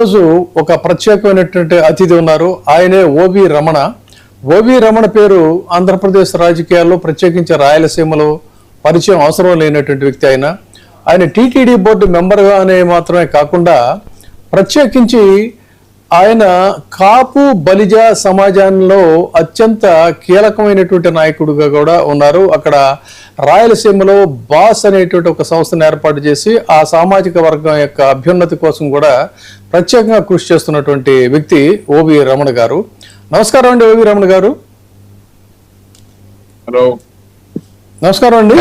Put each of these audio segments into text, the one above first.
రోజు ఒక ప్రత్యేకమైనటువంటి అతిథి ఉన్నారు. ఆయనే ఓవి రమణ. ఓవి రమణ పేరు ఆంధ్రప్రదేశ్ రాజకీయాల్లో ప్రత్యేకించి రాయలసీమలో పరిచయం అవసరం లేనటువంటి వ్యక్తి. ఆయన టీటీడీ బోర్డు మెంబర్గానే మాత్రమే కాకుండా ప్రత్యేకించి ఆయన కాపు బలిజ సమాజంలో అత్యంత కీలకమైనటువంటి నాయకుడిగా కూడా ఉన్నారు. అక్కడ రాయలసీమలో బాస్ అనేటువంటి ఒక సంస్థను ఏర్పాటు చేసి ఆ సామాజిక వర్గం యొక్క అభ్యున్నతి కోసం కూడా ప్రత్యేకంగా కృషి చేస్తున్నటువంటి వ్యక్తి ఓవి రమణ గారు. నమస్కారం అండి ఓవి రమణ గారు. హలో, నమస్కారం అండి.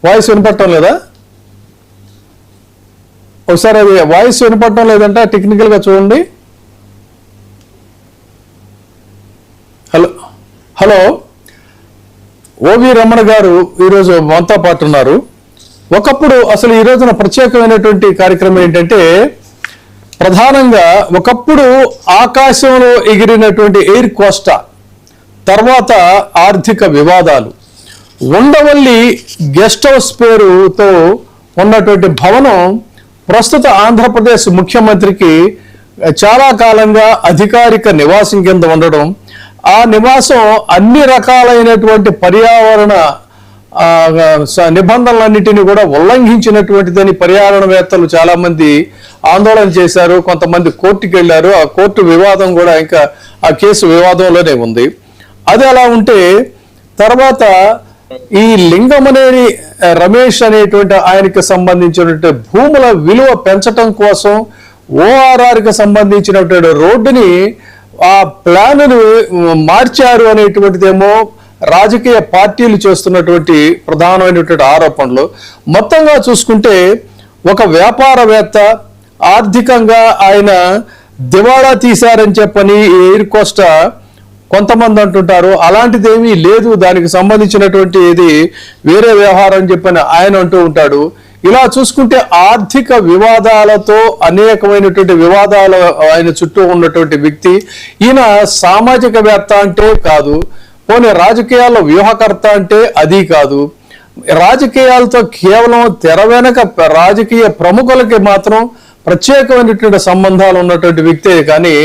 వాయిస్ వినపడటం లేదా? ఒకసారి అది వాయిస్ వినపడటం లేదంట, టెక్నికల్ గా చూడండి. హలో హలో ఓవి రమణ గారు ఈరోజు మనతో పాటు ఉన్నారు. ఒకప్పుడు అసలు ఈ రోజున ప్రత్యేకమైనటువంటి కార్యక్రమం ఏంటంటే, ప్రధానంగా ఒకప్పుడు ఆకాశంలో ఎగిరినటువంటి ఎయిర్ కోస్టా, తర్వాత ఆర్థిక వివాదాలు, ఉండవల్లి గెస్ట్ హౌస్ పేరుతో ఉన్నటువంటి భవనం ప్రస్తుత ఆంధ్రప్రదేశ్ ముఖ్యమంత్రికి చాలా కాలంగా అధికారిక నివాసం కింద ఉండడం, ఆ నివాసం అన్ని రకాలైనటువంటి పర్యావరణ నిబంధనలన్నిటినీ కూడా ఉల్లంఘించినటువంటిదని పర్యావరణవేత్తలు చాలా మంది ఆందోళన చేశారు. కొంతమంది కోర్టుకి వెళ్ళారు. ఆ కోర్టు వివాదం కూడా ఇంకా ఆ కేసు వివాదంలోనే ఉంది. అది అలా ఉంటే తర్వాత ఈ లింగమనేని రమేష్ అనేటువంటి ఆయనకి సంబంధించినటువంటి భూముల విలువ పెంచటం కోసం ఓఆర్ఆర్కి సంబంధించినటువంటి రోడ్డుని ఆ ప్లాన్ను మార్చారు అనేటువంటిదేమో రాజకీయ పార్టీలు చేస్తున్నటువంటి ప్రధానమైనటువంటి ఆరోపణలు. మొత్తంగా చూసుకుంటే ఒక వ్యాపారవేత్త ఆర్థికంగా ఆయన దివాళా తీశారని చెప్పని ఎయిర్ కోస్టా కొంతమంది అంటుంటారు. అలాంటిదేమీ లేదు, దానికి సంబంధించినటువంటి ఇది వేరే వ్యవహారం అని చెప్పని ఆయన అంటూ ఉంటాడు. ఇలా చూసుకుంటే ఆర్థిక వివాదాలతో అనేకమైనటువంటి వివాదాలు ఆయన చుట్టూ ఉన్నటువంటి వ్యక్తి. ఈయన సామాజికవేత్త అంటే కాదు, పోనీ రాజకీయాల్లో వ్యూహకర్త అంటే అది కాదు. రాజకీయాలతో కేవలం తెర వెనక రాజకీయ ప్రముఖులకి మాత్రం ప్రత్యేకమైనటువంటి సంబంధాలు ఉన్నటువంటి వ్యక్తే కానీ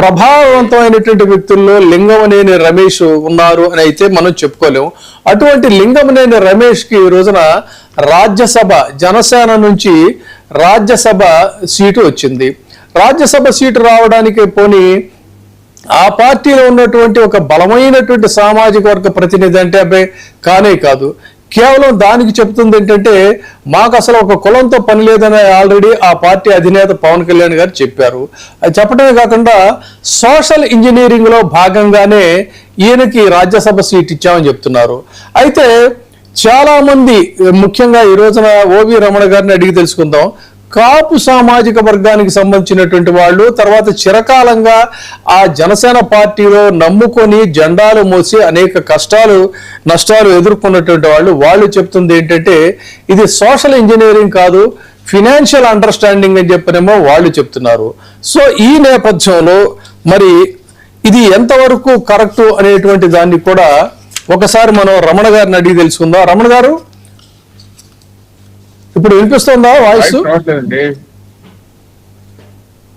ప్రభావవంతమైనటువంటి వ్యక్తుల్లో లింగమనేని రమేష్ ఉన్నారు అని అయితే మనం చెప్పుకోలేము. అటువంటి లింగమనేని రమేష్కి ఈ రోజున రాజ్యసభ జనసేన నుంచి రాజ్యసభ సీటు వచ్చింది. రాజ్యసభ సీటు రావడానికి పోనీ ఆ పార్టీలో ఉన్నటువంటి ఒక బలమైనటువంటి సామాజిక వర్గ ప్రతినిధి అంటే అబ్బాయి కానే కాదు. కేవలం దానికి చెప్తుంది ఏంటంటే, మాకు అసలు ఒక కులంతో పని లేదని ఆల్రెడీ ఆ పార్టీ అధినేత పవన్ కళ్యాణ్ గారు చెప్పారు. అది చెప్పడమే కాకుండా సోషల్ ఇంజనీరింగ్ లో భాగంగానే ఈయనకి రాజ్యసభ సీట్ ఇచ్చామని చెప్తున్నారు. అయితే చాలా మంది, ముఖ్యంగా ఈ రోజున ఓవి రమణ గారిని అడిగి తెలుసుకుందాం. కాపు సామాజిక వర్గానికి సంబంధించినటువంటి వాళ్ళు, తర్వాత చిరకాలంగా ఆ జనసేన పార్టీలో నమ్ముకొని జెండాలు మోసి అనేక కష్టాలు నష్టాలు ఎదుర్కొన్నటువంటి వాళ్ళు చెప్తుంది ఏంటంటే, ఇది సోషల్ ఇంజనీరింగ్ కాదు, ఫినాన్షియల్ అండర్స్టాండింగ్ అని చెప్పనేమో వాళ్ళు చెప్తున్నారు. సో ఈ నేపథ్యంలో మరి ఇది ఎంతవరకు కరెక్ట్ అనేటువంటి దాన్ని కూడా ఒకసారి మనం రమణ గారిని అడిగి తెలుసుకుందాం. రమణ గారు, ఇప్పుడు వినిపిస్తుందా వాయిస్?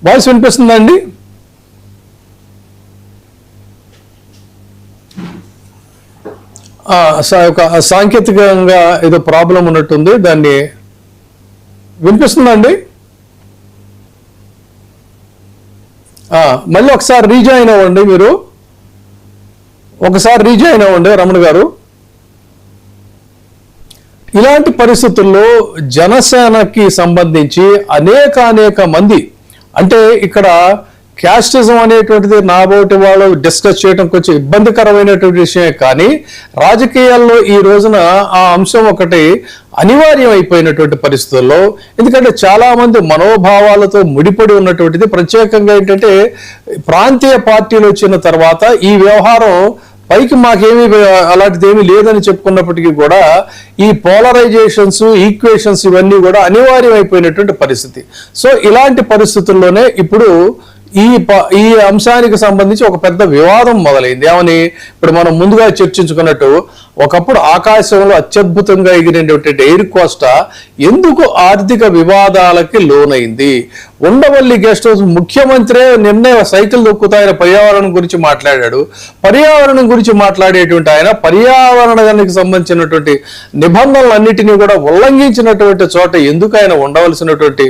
వాయిస్ వినిపిస్తుందా అండి? సాంకేతికంగా ఏదో ప్రాబ్లం ఉన్నట్టుంది, దాన్ని వినిపిస్తుందా అండి? మళ్ళీ ఒకసారి రీజాయిన్ అవ్వండి. మీరు ఒకసారి రీజాయిన్ అవ్వండి రమణ గారు. ఇలాంటి పరిస్థితుల్లో జనసేనకి సంబంధించి అనేక మంది, అంటే ఇక్కడ క్యాస్టిజం అనేటువంటిది నాబోటి వాళ్ళు డిస్కస్ చేయడం కొంచెం ఇబ్బందికరమైనటువంటి విషయమే, కానీ రాజకీయాల్లో ఈ రోజున ఆ అంశం ఒకటి అనివార్యం అయిపోయినటువంటి పరిస్థితుల్లో, ఎందుకంటే చాలా మంది మనోభావాలతో ముడిపడి ఉన్నటువంటిది. ప్రత్యేకంగా ఏంటంటే ప్రాంతీయ పార్టీలు వచ్చిన తర్వాత ఈ వ్యవహారం పైకి మాకేమీ అలాంటిది ఏమీ లేదని చెప్పుకున్నప్పటికీ కూడా ఈ పోలరైజేషన్స్, ఈక్వేషన్స్ ఇవన్నీ కూడా అనివార్యం అయిపోయినటువంటి పరిస్థితి. సో ఇలాంటి పరిస్థితుల్లోనే ఇప్పుడు ఈ అంశానికి సంబంధించి ఒక పెద్ద వివాదం మొదలైంది. ఏమని ఇప్పుడు మనం ముందుగా చర్చించుకున్నట్టు ఒకప్పుడు ఆకాశంలో అత్యద్భుతంగా ఎగిరినటువంటి ఎయిర్ కోస్టా ఎందుకు ఆర్థిక వివాదాలకి లోనైంది? ఉండవల్లి గెస్ట్ హౌస్ ముఖ్యమంత్రి నిన్నే సైకిల్ దొక్కుతాయన పర్యావరణం గురించి మాట్లాడాడు. పర్యావరణం గురించి మాట్లాడేటువంటి ఆయన పర్యావరణానికి సంబంధించినటువంటి నిబంధనలన్నిటినీ కూడా ఉల్లంఘించినటువంటి చోట ఎందుకు ఆయన ఉండవలసినటువంటి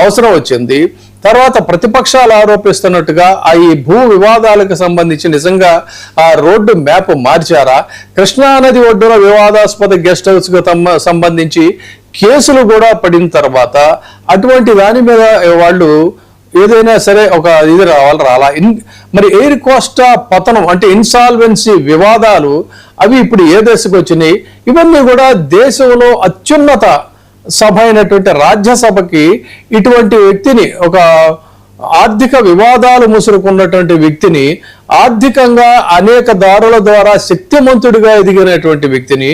అవసరం వచ్చింది? తర్వాత ప్రతిపక్షాలు ఆరోపిస్తున్నట్టుగా ఈ భూ వివాదాలకు సంబంధించి నిజంగా ఆ రోడ్డు మ్యాప్ మార్చారా? కృష్ణానది ఒడ్డున వివాదాస్పద గెస్ట్ హౌస్ కు సంబంధించి కేసులు కూడా పడిన తర్వాత అటువంటి దాని మీద వాళ్ళు ఏదైనా సరే ఒక ఇది రాలా. మరి ఎయిర్ కోస్టా పతనం అంటే ఇన్సాల్వెన్సీ వివాదాలు అవి ఇప్పుడు ఏ దశకు వచ్చినాయి? ఇవన్నీ కూడా దేశంలో అత్యున్నత సభ అయినటువంటి రాజ్యసభకి ఇటువంటి వ్యక్తిని, ఒక ఆర్థిక వివాదాలు ముసురుకున్నటువంటి వ్యక్తిని, ఆర్థికంగా అనేక దారుల ద్వారా శక్తిమంతుడిగా ఎదిగినటువంటి వ్యక్తిని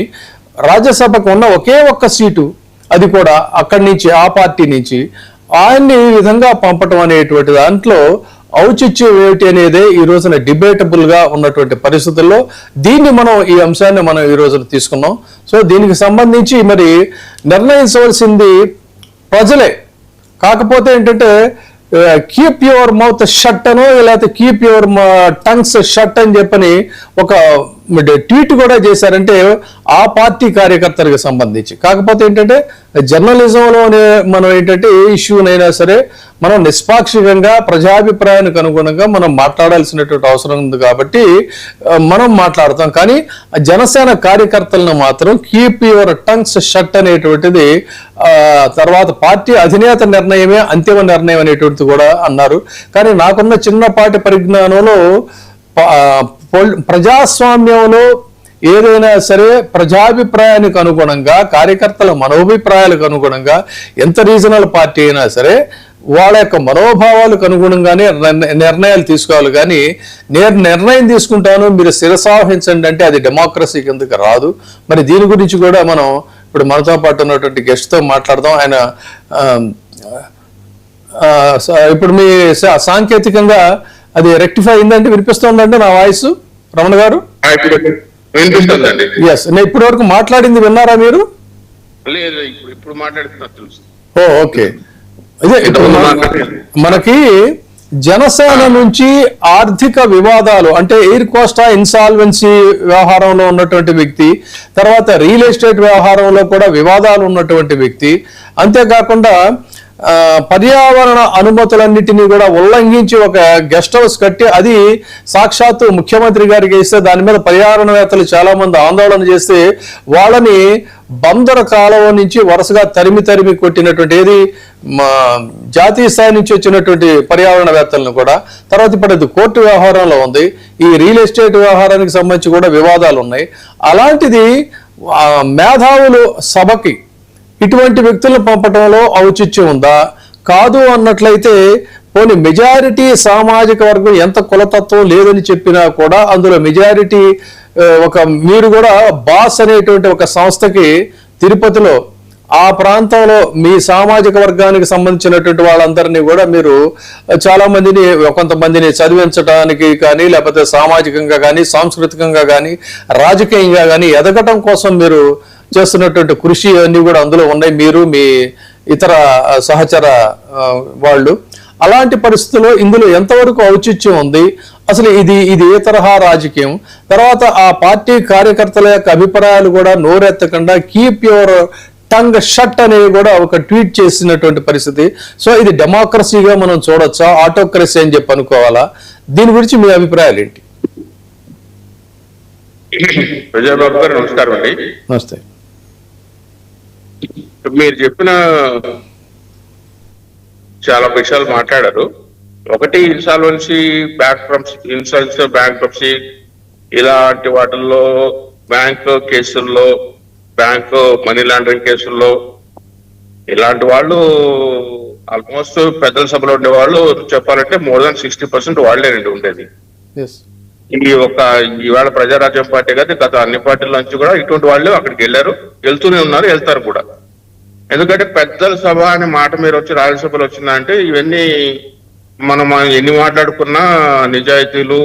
రాజ్యసభకు ఉన్న ఒకే ఒక్క సీటు, అది కూడా అక్కడి నుంచి ఆ పార్టీ నుంచి ఆయన్ని ఈ విధంగా పంపటం అనేటువంటి దాంట్లో ఔచిత్యం ఏమిటి అనేదే ఈ రోజున డిబేటబుల్ గా ఉన్నటువంటి పరిస్థితుల్లో ఈ అంశాన్ని మనం ఈ రోజున తీసుకున్నాం. సో దీనికి సంబంధించి మరి నిర్ణయించవలసింది ప్రజలే. కాకపోతే ఏంటంటే కీప్ యువర్ మౌత్ షట్ అనో లేకపోతే కీప్ యువర్ టంగ్స్ షట్ అని చెప్పని ఒక ట్వీట్ కూడా చేశారంటే ఆ పార్టీ కార్యకర్తలకు సంబంధించి. కాకపోతే ఏంటంటే జర్నలిజంలోనే మనం ఏంటంటే ఏ ఇష్యూనైనా సరే మనం నిష్పాక్షికంగా ప్రజాభిప్రాయానికి అనుగుణంగా మనం మాట్లాడాల్సినటువంటి అవసరం ఉంది కాబట్టి మనం మాట్లాడతాం. కానీ జనసేన కార్యకర్తలను మాత్రం కీప్ యువర్ టంగ్స్ షట్ అనేటువంటిది తర్వాత పార్టీ అధినేత నిర్ణయమే అంతిమ నిర్ణయం అనేటువంటిది కూడా అన్నారు. కానీ నాకున్న చిన్నపాటి పరిజ్ఞానంలో ప్రజాస్వామ్యంలో ఏదైనా సరే ప్రజాభిప్రాయానికి అనుగుణంగా, కార్యకర్తల మనోభిప్రాయాలకు అనుగుణంగా ఎంత రీజనల్ పార్టీ అయినా సరే వాళ్ళ యొక్క మనోభావాలకు అనుగుణంగానే నిర్ణయాలు తీసుకోవాలి. కానీ నేను నిర్ణయం తీసుకుంటాను మీరు శిరసావహించండి అంటే అది డెమోక్రసీ కిందకి రాదు. మరి దీని గురించి కూడా మనం ఇప్పుడు మనతో పాటు ఉన్నటువంటి గెస్ట్తో మాట్లాడదాం. ఆయన ఇప్పుడు మీ సాంకేతికంగా అది రెక్టిఫై అయిందంటే వినిపిస్తుందంటే నా వాయిస్ రమణ గారు? ఎస్, నేను ఇప్పటి వరకు మాట్లాడింది విన్నారా మీరు? ఇప్పుడు మాట్లాడుతున్నా. ఓకే. అదే ఇప్పుడు మనకి జనసేన నుంచి ఆర్థిక వివాదాలు అంటే ఎయిర్ కోస్టా ఇన్సాల్వెన్సీ వ్యవహారంలో ఉన్నటువంటి వ్యక్తి, తర్వాత రియల్ ఎస్టేట్ వ్యవహారంలో కూడా వివాదాలు ఉన్నటువంటి వ్యక్తి, అంతేకాకుండా పర్యావరణ అనుమతులన్నిటినీ కూడా ఉల్లంఘించి ఒక గెస్ట్ హౌస్ కట్టి అది సాక్షాత్తు ముఖ్యమంత్రి గారికి ఇస్తే దాని మీద పర్యావరణవేత్తలు చాలా మంది ఆందోళన చేస్తే వాళ్ళని బందర కాలువ నుంచి వరుసగా తరిమి కొట్టినటువంటి ఏది జాతీయ స్థాయి నుంచి వచ్చినటువంటి పర్యావరణవేత్తలను కూడా. తర్వాత ఇప్పుడు అది కోర్టు వ్యవహారంలో ఉంది. ఈ రియల్ ఎస్టేట్ వ్యవహారానికి సంబంధించి కూడా వివాదాలు ఉన్నాయి. అలాంటిది మేధావులు సభకి ఇటువంటి వ్యక్తులను పంపడంలో ఔచిత్యం ఉందా? కాదు అన్నట్లయితే పోనీ మెజారిటీ సామాజిక వర్గం ఎంత కులతత్వం లేదని చెప్పినా కూడా అందులో మెజారిటీ మీరు కూడా బాస్ అనేటువంటి ఒక సంస్థకి తిరుపతిలో ఆ ప్రాంతంలో మీ సామాజిక వర్గానికి సంబంధించినటువంటి వాళ్ళందరినీ కూడా మీరు చాలా మందిని కొంతమందిని చదివించడానికి కానీ లేకపోతే సామాజికంగా కానీ సాంస్కృతికంగా కానీ రాజకీయంగా కానీ ఎదగటం కోసం మీరు చేస్తున్నటువంటి కృషి అన్నీ కూడా అందులో ఉన్నాయి, మీరు మీ ఇతర సహచర వాళ్ళు. అలాంటి పరిస్థితుల్లో ఇందులో ఎంతవరకు ఔచిత్యం ఉంది? అసలు ఇది ఏ తరహా రాజకీయం? తర్వాత ఆ పార్టీ కార్యకర్తల యొక్క అభిప్రాయాలు కూడా నోరెత్తకుండా కీప్ యువర్ టంగ్ షట్ అనేవి కూడా ఒక ట్వీట్ చేసినటువంటి పరిస్థితి. సో ఇది డెమోక్రసీగా మనం చూడొచ్చా, ఆటోక్రసీ అని చెప్పి అనుకోవాలా? దీని గురించి మీ అభిప్రాయాలు ఏంటి? ప్రజాబాబు గారు నమస్కారం అండి. నమస్తే. మీరు చెప్పిన చాలా విషయాలు మాట్లాడారు. ఒకటి ఇన్సాల్వెన్సీ బ్యాంక్రప్సీ ఇలాంటి వాటిల్లో బ్యాంక్ కేసుల్లో బ్యాంక్ మనీ లాండరింగ్ కేసుల్లో ఇలాంటి వాళ్ళు ఆల్మోస్ట్ పెద్దల సభలో ఉండే వాళ్ళు చెప్పాలంటే మోర్ దాన్ 60% వాళ్ళేనండి ఉండేది. ఈవేళ ప్రజారాజ్యం పార్టీ కదా గత అన్ని పార్టీల నుంచి కూడా ఇటువంటి వాళ్ళు అక్కడికి వెళ్తూనే ఉన్నారు, వెళ్తారు కూడా. ఎందుకంటే పెద్దల సభ అనే మాట మీరు వచ్చి రాజ్యసభలో వచ్చిందంటే ఇవన్నీ మనం ఎన్ని మాట్లాడుకున్నా నిజాయితీలు,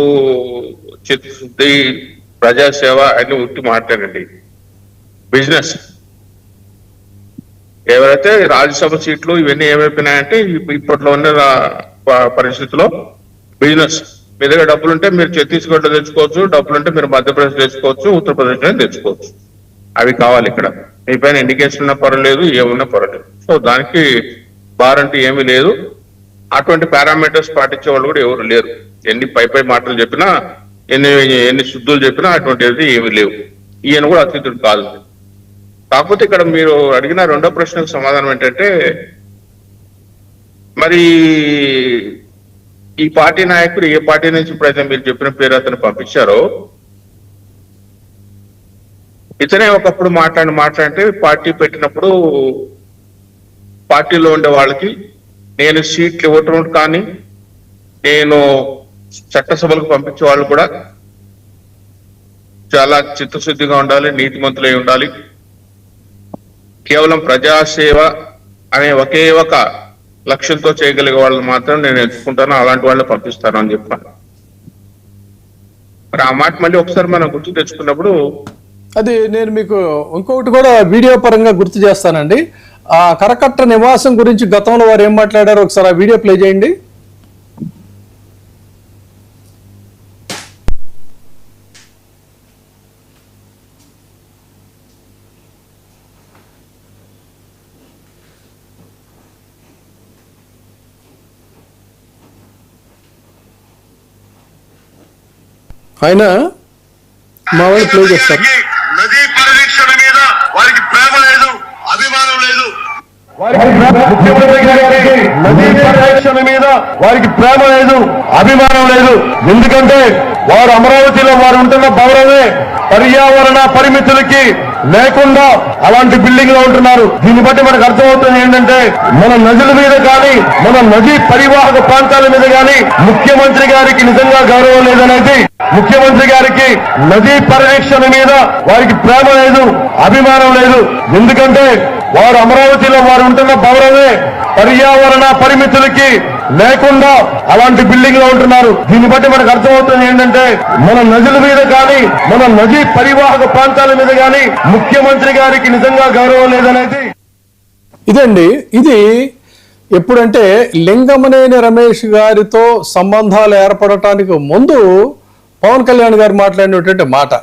చిత్తశుద్ధి, ప్రజాసేవ అన్ని ఉట్టి మాట్లాడండి. బిజినెస్ ఎవరైతే రాజ్యసభ సీట్లు ఇవన్నీ ఏమైపోయినాయంటే ఇప్పట్లో ఉన్న పరిస్థితిలో బిజినెస్ మీ దగ్గర డబ్బులుంటే మీరు ఛత్తీస్గఢ్ లో తెచ్చుకోవచ్చు, డబ్బులుంటే మీరు మధ్యప్రదేశ్ తెచ్చుకోవచ్చు, ఉత్తరప్రదేశ్ లో తెచ్చుకోవచ్చు. అవి కావాలి ఇక్కడ. మీ పైన ఇండికేషన్ ఉన్నా పర్వాలేదు, ఏమున్నా పర్వాలేదు. సో దానికి బార్ అంటే ఏమీ లేదు. అటువంటి పారామీటర్స్ పాటించే వాళ్ళు కూడా ఎవరు లేరు. ఎన్ని పై మాటలు చెప్పినా, ఎన్ని శుద్ధులు చెప్పినా అటువంటిది ఏమీ లేవు. ఈయన కూడా అతిథుడు కాదు. కాకపోతే ఇక్కడ మీరు అడిగిన రెండో ప్రశ్నకు సమాధానం ఏంటంటే, మరి ఈ పార్టీ నాయకులు ఏ పార్టీ నుంచి ఇప్పుడైతే మీరు చెప్పిన పేరు అతను పంపించారో, ఇతనే ఒకప్పుడు మాట్లాడితే పార్టీ పెట్టినప్పుడు పార్టీలో ఉండే వాళ్ళకి నేను సీట్లు ఇవ్వటం కానీ, నేను చట్టసభలకు పంపించే వాళ్ళు కూడా చాలా చిత్తశుద్ధిగా ఉండాలి, నీతిమంతులై ఉండాలి, కేవలం ప్రజాసేవ అనే ఒకే ఒక లక్ష్యంతో చేయగలిగే వాళ్ళని మాత్రం నేను ఎంచుకుంటాను, అలాంటి వాళ్ళని పంపిస్తాను అని చెప్పాను. మరి ఆ మాట మళ్ళీ ఒకసారి మనం గుర్తు తెచ్చుకున్నప్పుడు అది నేను మీకు ఇంకొకటి కూడా వీడియో పరంగా గుర్తు చేస్తానండి. ఆ కరకట్ట నివాసం గురించి గతంలో వారు ఏం మాట్లాడారో ఒకసారి ఆ వీడియో ప్లే చేయండి. ఆయన మా వాళ్ళు ప్లే చేస్తారు. నదీ పరిరక్షణ మీద వారికి ప్రేమ లేదు, అభిమానం లేదు. ముఖ్యమంత్రి గారికి నదీ పరిరక్షణ మీద వారికి ప్రేమ లేదు, అభిమానం లేదు. ఎందుకంటే వారు అమరావతిలో వారు ఉంటున్న భవనమే పర్యావరణ పరిమితులకి లేకుండా అలాంటి బిల్డింగ్ లో ఉంటున్నారు. దీన్ని బట్టి మనకు అర్థమవుతుంది ఏంటంటే, మన నదుల మీద కానీ, మన నదీ పరివాహక ప్రాంతాల మీద కానీ ముఖ్యమంత్రి గారికి నిజంగా గౌరవం లేదనేది, ముఖ్యమంత్రి గారికి నదీ పరిరక్షణ మీద వారికి ప్రేమ లేదు, అభిమానం లేదు. ఎందుకంటే వారు అమరావతిలో వారు ఉంటున్న భవనమే పర్యావరణ పరిమితులకి లేకుండా అలాంటి బిల్డింగ్ లో ఉంటున్నారు. దీన్ని బట్టి మనకు అర్థమవుతుంది ఏంటంటే, మన నదుల మీద కానీ, మన నదీ పరివాహక ప్రాంతాల మీద కానీ ముఖ్యమంత్రి గారికి నిజంగా గౌరవం లేదనేది. ఇదండి, ఇది ఎప్పుడంటే లింగమనేని రమేష్ గారితో సంబంధాలు ఏర్పడటానికి ముందు పవన్ కళ్యాణ్ గారు మాట్లాడినటువంటి మాట.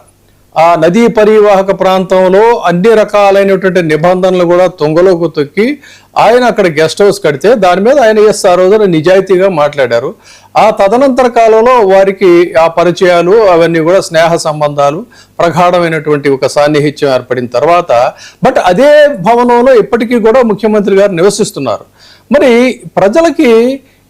ఆ నదీ పరివాహక ప్రాంతంలో అన్ని రకాలైనటువంటి నిబంధనలు కూడా తుంగలోకి తొక్కి ఆయన అక్కడ గెస్ట్ హౌస్ కడితే దాని మీద ఆయన ఆ రోజున నిజాయితీగా మాట్లాడారు. ఆ తదనంతర కాలంలో వారికి ఆ పరిచయాలు అవన్నీ కూడా స్నేహ సంబంధాలు, ప్రగాఢమైనటువంటి ఒక సాన్నిహిత్యం ఏర్పడిన తర్వాత బట్ అదే భవనంలో ఇప్పటికీ కూడా ముఖ్యమంత్రి గారు నివసిస్తున్నారు. మరి ప్రజలకి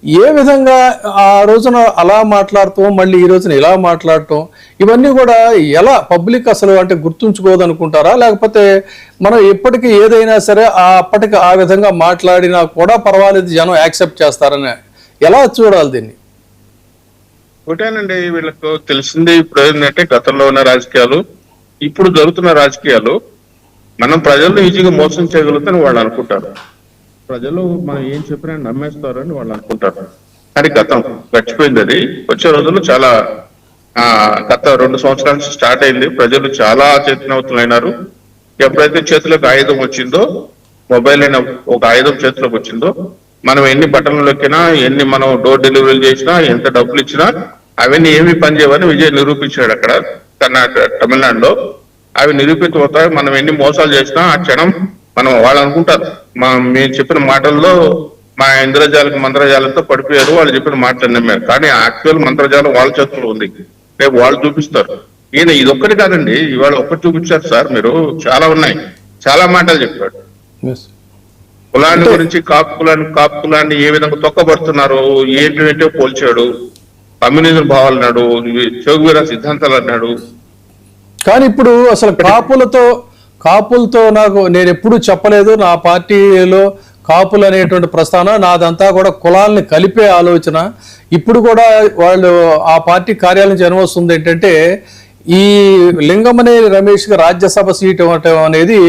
ఏ విధంగా ఆ రోజున అలా మాట్లాడటం, మళ్ళీ ఈ రోజున ఇలా మాట్లాడటం, ఇవన్నీ కూడా ఎలా పబ్లిక్ అసలు అంటే గుర్తుంచుకోదనుకుంటారా, లేకపోతే మనం ఎప్పటికీ ఏదైనా సరే అప్పటికి ఆ విధంగా మాట్లాడినా కూడా పర్వాలేదు జనం యాక్సెప్ట్ చేస్తారని ఎలా చూడాలి దీన్ని? ఒకటేనండి, వీళ్ళకు తెలిసింది ఇప్పుడు ఏంటంటే గతంలో ఉన్న రాజకీయాలు, ఇప్పుడు జరుగుతున్న రాజకీయాలు మనం ప్రజలను ఈజీగా మోసం చేయగలుగుతామని వాళ్ళు అనుకుంటారు. ప్రజలు మనం ఏం చెప్పినా నమ్మేస్తారని వాళ్ళు అనుకుంటారు. కానీ గతం గడిచిపోయింది. అది వచ్చే రోజుల్లో చాలా గత 2 సంవత్సరాల నుంచి స్టార్ట్ అయింది. ప్రజలు చాలా చైతన్యవంతులైనారు. ఎప్పుడైతే చేతిలోకి ఆయుధం వచ్చిందో, మొబైల్ అయిన ఒక ఆయుధం చేతిలోకి వచ్చిందో, మనం ఎన్ని బటన్లు నొక్కినా, ఎన్ని మనం డోర్ డెలివరీలు చేసినా, ఎంత డబ్బులు ఇచ్చినా అవన్నీ ఏమి పనిచేయవని విజయ్ నిరూపించాడు అక్కడ తమిళనాడులో. అవి నిరూపితమవుతాయి. మనం ఎన్ని మోసాలు చేసినా ఆ క్షణం మనం వాళ్ళు అనుకుంటారు మేము చెప్పిన మాటల్లో మా ఇంద్రజాలకు మంత్రజాలంతో పడిపోయారు, వాళ్ళు చెప్పిన మాటలు నమ్మారు. కానీ యాక్చువల్ మంత్రజాలం వాళ్ళ చేతుల్లో ఉంది. రేపు వాళ్ళు చూపిస్తారు. ఈయన ఇదొక్కటి కాదండి, ఇవాళ ఒక్కటి చూపించారు సార్, మీరు చాలా ఉన్నాయి, చాలా మాటలు చెప్పాడు. కులాన్ని గురించి కాపు కులాన్ని ఏ విధంగా తొక్కబడుతున్నారు, ఏంటో పోల్చాడు. కమ్యూనిజం భావాలు అన్నాడు, చౌకవీర సిద్ధాంతాలు అన్నాడు. కానీ ఇప్పుడు అసలు కాపులతో నేను ఎప్పుడు చెప్పలేదు, నా పార్టీలో కాపులు అనేటువంటి ప్రస్థానం నాదంతా కూడా కులాలని కలిపే ఆలోచన. ఇప్పుడు కూడా వాళ్ళు ఆ పార్టీ కార్యాలయం జనం వస్తుంది ఏంటంటే ఈ లింగమనేని రమేష్కి రాజ్యసభ సీట్ ఇవ్వటం అనేది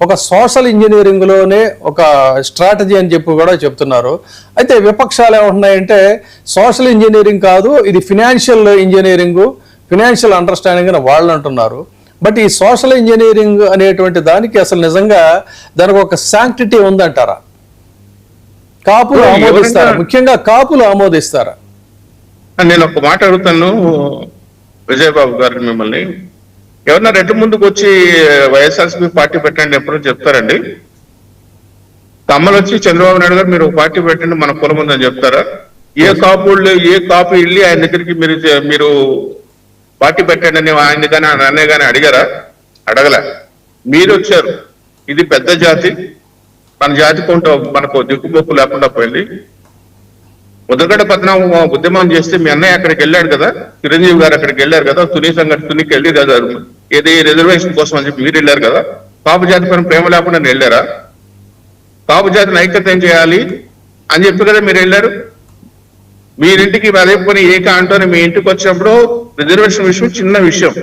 ఒక సోషల్ ఇంజనీరింగ్లోనే ఒక స్ట్రాటజీ అని చెప్పి కూడా చెప్తున్నారు. అయితే విపక్షాలు ఏమంటున్నాయంటే సోషల్ ఇంజనీరింగ్ కాదు, ఇది ఫినాన్షియల్ ఇంజనీరింగ్, ఫినాన్షియల్ అండర్స్టాండింగ్ అని వాళ్ళు అంటున్నారు. బట్ ఈ సోషల్ ఇంజనీరింగ్ అనేటువంటి దానికి అసలు నిజంగా దానికి ఒక శాంక్టిటీ ఉందంటారా? కాపులు ఆమోదిస్తారా? ముఖ్యంగా కాపులు ఆమోదిస్తారా? నేను ఒక మాట అడుగుతాను విజయబాబు గారిని, మిమ్మల్ని ఎవరన్నా రెడ్డి ముందుకు వచ్చి వైఎస్ఆర్సీపీ పార్టీ పెట్టండి ఎప్పుడో చెప్తారండి? కమ్మలు వచ్చి చంద్రబాబు నాయుడు గారు మీరు పార్టీ పెట్టండి మన కులం ఉందని చెప్తారా? ఏ కాపుళ్ళు ఏ కాపు వెళ్ళి ఆయన దగ్గరికి మీరు పార్టీ పెట్టండి అని ఆయన కానీ అన్నయ్య కానీ అడిగారా? అడగలే. మీరు వచ్చారు. ఇది పెద్ద జాతి, మన జాతి కొంత మనకు దిక్కుబొక్కు లేకుండా పోయింది. ముద్రగడ్డ పద్మనాభం ఉద్యమం చేస్తే మీ అన్నయ్య అక్కడికి వెళ్ళాడు కదా, చిరంజీవి గారు అక్కడికి వెళ్ళారు కదా, తుని సంఘటన తునికి వెళ్ళి కదా, ఏది రిజర్వేషన్ కోసం అని చెప్పి మీరు వెళ్ళారు కదా. కాపు జాతి పైన ప్రేమ లేకుండా వెళ్ళారా? కాపు జాతిని ఐక్యత చేయాలి అని చెప్పి కదా మీరు వెళ్ళారు. మీరింటికి అదే పని ఏక అంటూనే మీ ఇంటికి వచ్చినప్పుడు రిజర్వేషన్ విషయం చిన్న విషయం.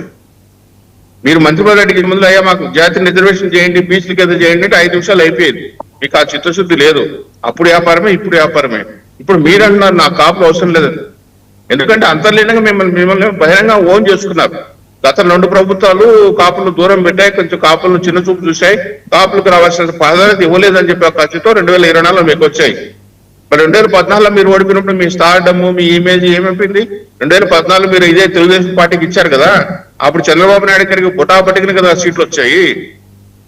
మీరు మంత్రిపదవి అడిగిన ముందు అయ్యా మాకు జాతిని రిజర్వేషన్ చేయండి, బీచ్లకి ఏదో చేయండి అంటే 5 నిమిషాలు అయిపోయింది. మీకు ఆ చిత్తశుద్ధి లేదు. అప్పుడు వ్యాపారమే, ఇప్పుడు వ్యాపారమే. ఇప్పుడు మీరు అంటున్నారు నాకు కాపులు అవసరం లేదని. ఎందుకంటే అంతర్లీనంగా మిమ్మల్ని బహిరంగ ఓన్ చేసుకున్నారు. గత 2 ప్రభుత్వాలు కాపులు దూరం పెట్టాయి, కొంచెం కాపులను చిన్న చూపు చూశాయి, కాపులకు రావాల్సిన ప్రాధాన్యత ఇవ్వలేదని చెప్పి ఖర్చుతో 2024లో మీకు వచ్చాయి. మరి 2014లో మీరు ఓడిపోయినప్పుడు మీ స్టార్డమ్, మీ ఇమేజ్ ఏమైపోయింది? 2014లో మీరు ఇదే తెలుగుదేశం పార్టీకి ఇచ్చారు కదా, అప్పుడు చంద్రబాబు నాయుడు గారికి పుటాపటికిన కదా సీట్లు వచ్చాయి.